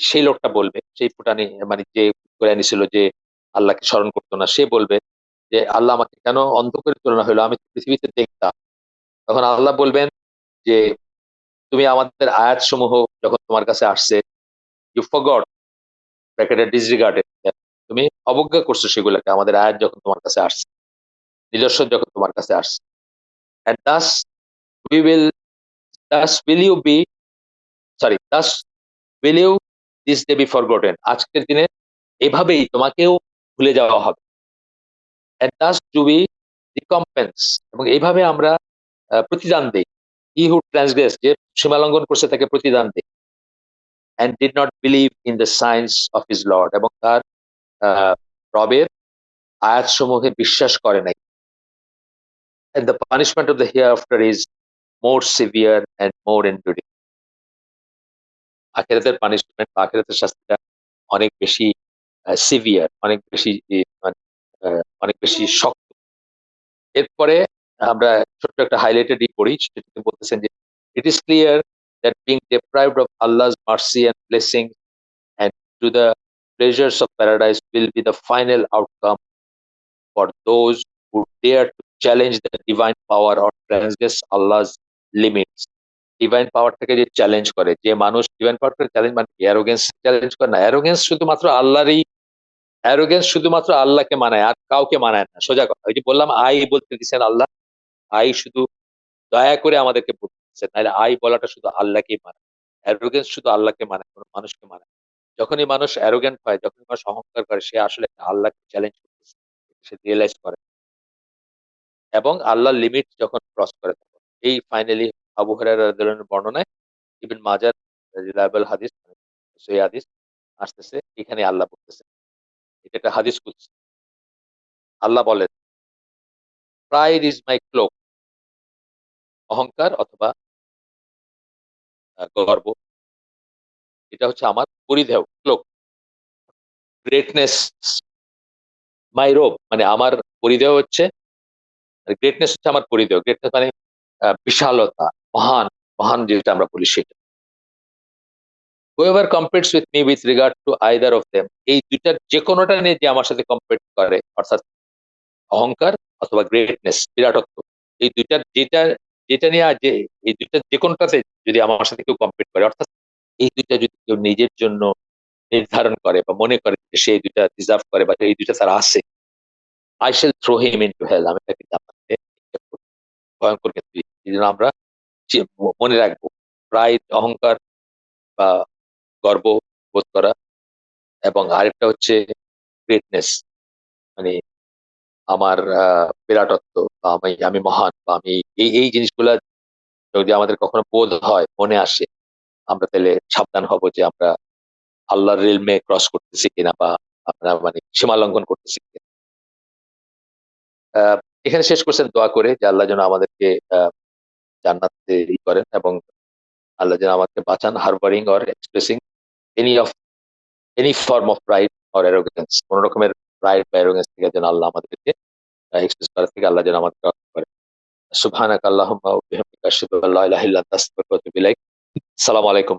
সেই লোকটা বলবে, সেই ফুটানি মানে যে করে ছিল, যে আল্লাহকে স্মরণ করতো না, সে বলবে যে আল্লাহ আমাকে কেন অন্ধ করে তোলা হলো, আমি তো পৃথিবীতে দেখতাম। তখন আল্লাহ বলবেন যে তুমি আমাদের আয়াত সমূহ যখন তোমার কাছে আসছে, ইউ ফরগট, ব্র্যাকেটে ডিসরিগার্ডেড, তুমি অবজ্ঞা করছো সেগুলোকে, আমাদের আয়াত যখন তোমার কাছে আসছে, নিদর্শন যখন তোমার কাছে আসছে। and thus we will thus will you be sorry thus will you this day be forgotten, আজকের দিনে এভাবেই তোমাকেও ভুলে যাওয়া হবে। and thus do we recompense, এবং এইভাবে আমরা প্রতিদান দেই। he who transgress, যে সীমা লঙ্ঘন করছে তাকে প্রতিদান দেই। and did not believe in the signs of his lord, এবং তার রবের আয়াত সমূহে বিশ্বাস করে নাই। and the punishment of the hereafter is more severe and more enduring, আখিরাতের পানিশমেন্ট বা আখিরাতের শাস্তিটা অনেক বেশি সিভিয়ার, অনেক বেশি মানে অনেক বেশি শক্ত। এরপরে আমরা ছোট্ট একটা হাইলাইটেড পড়ি, সেটাতে বলতেছেন যে it is clear that being deprived of Allah's mercy and blessing and to the pleasures of paradise will be the final outcome for those who dare to challenge the divine power or transgress Allah's limits. Divine পাওয়ার থেকে যে challenge করে, যে মানুষ divine পাওয়ার থেকে challenge মানে arrogance challenge করে না, arrogance শুধুমাত্র আল্লাহরই, অ্যারোগেন্স শুধুমাত্র আল্লাহকে মানায়, আর কাউকে মানায় না। সোজা কথা, ওই যে বললাম আই বলতে দিচ্ছেন আল্লাহ, আই শুধু দয়া করে আমাদেরকে বলতে দিচ্ছেন, নাহলে আই বলাটা শুধু আল্লাহকেই মানায়। অ্যারোগেন্স শুধু আল্লাহকে মানায়, কোনো মানুষকে মানায়। যখনই মানুষ অ্যারোগেন্ট হয়, যখনই মানুষ অহংকার করে, সে আসলে আল্লাহকে চ্যালেঞ্জ করতেছে, সে রিয়েলাইজ করে এবং আল্লাহর লিমিট যখন ক্রস করে তখন। এই ফাইনালি আবু হুরায়রা রাদিয়াল্লাহু আনহুর বর্ণনায়, ইবন মাজাহ রিলায়েবল হাদিস, সহিহ হাদিস আসতেছে, এখানে আল্লাহ বলতেছেন, এটা একটা হাদিস কুদসি। আল্লাহ বলেন, প্রাইড ইজ মাই ক্লোক, অহংকার অথবা গর্ব, এটা হচ্ছে আমার পরিধেয়, ক্লোক। গ্রেটনেস মাই রোব, মানে আমার পরিধেয় হচ্ছে, গ্রেটনেস হচ্ছে আমার পরিধেয়। গ্রেটনেস মানে বিশালতা, মহান, মহান যেটা আমরা বলি সেটা। whoever competes with me with regard to either of them, এই দুইটার যে কোনোটা নিয়ে যে আমার সাথে কম্পিট করে, অর্থাৎ অহংকার অথবা গ্রেটনেস, বিরাটত্ব, এই দুইটার যেটা, যেটা নিয়ে যে, এই দুইটার যে কোনোটাতে যদি আমার সাথে কেউ কম্পিট করে, অর্থাৎ এই দুইটা যদি কেউ নিজের জন্য নির্ধারণ করে বা মনে করে যে সে এই দুইটা ডিজার্ভ করে বা এই দুইটা তার আছে, I shall throw him into hell, আমি তাকে জান্নাতে নিক্ষেপ করব। ভয়ঙ্কর ক্ষেত্রে এই জন্য আমরা মনে রাখবো, প্রাইড, অহংকার বা গর্ব বোধ করা, এবং আরেকটা হচ্ছে গ্রেটনেস, মানে আমার বিরাটত্ব, বা আমি আমি মহান, বা আমি এই এই জিনিসগুলা যদি আমাদের কখনো বোধ হয়, মনে আসে, আমরা তাহলে সাবধান হব যে আমরা আল্লাহর রিলমে ক্রস করতেছি কিনা, বা আমরা মানে সীমা লঙ্ঘন করতেছি কিনা। আহ, এখানে শেষ করছেন দোয়া করে যে আল্লাহ যেন আমাদেরকে জান্নাতে করেন, এবং আল্লাহ যেন আমাদেরকে বাঁচান হারবারিং or expressing any of any form of pride or arrogance, কোন রকমের প্রাইড বা অ্যারোগেন্স থেকে যেন আল্লাহ আমাদেরকে এক্সপ্রেস করার থেকে আল্লাহ যেন আমাদেরকে রক্ষা করেন। সুবহানাকা আল্লাহুম্মা ওয়া বিহামদিকা আশহাদু আল্লা ইলাহা ইল্লা আনতা আস্তাগফিরুকা ওয়া আতুবু ইলাইক। আসসালামু আলাইকুম।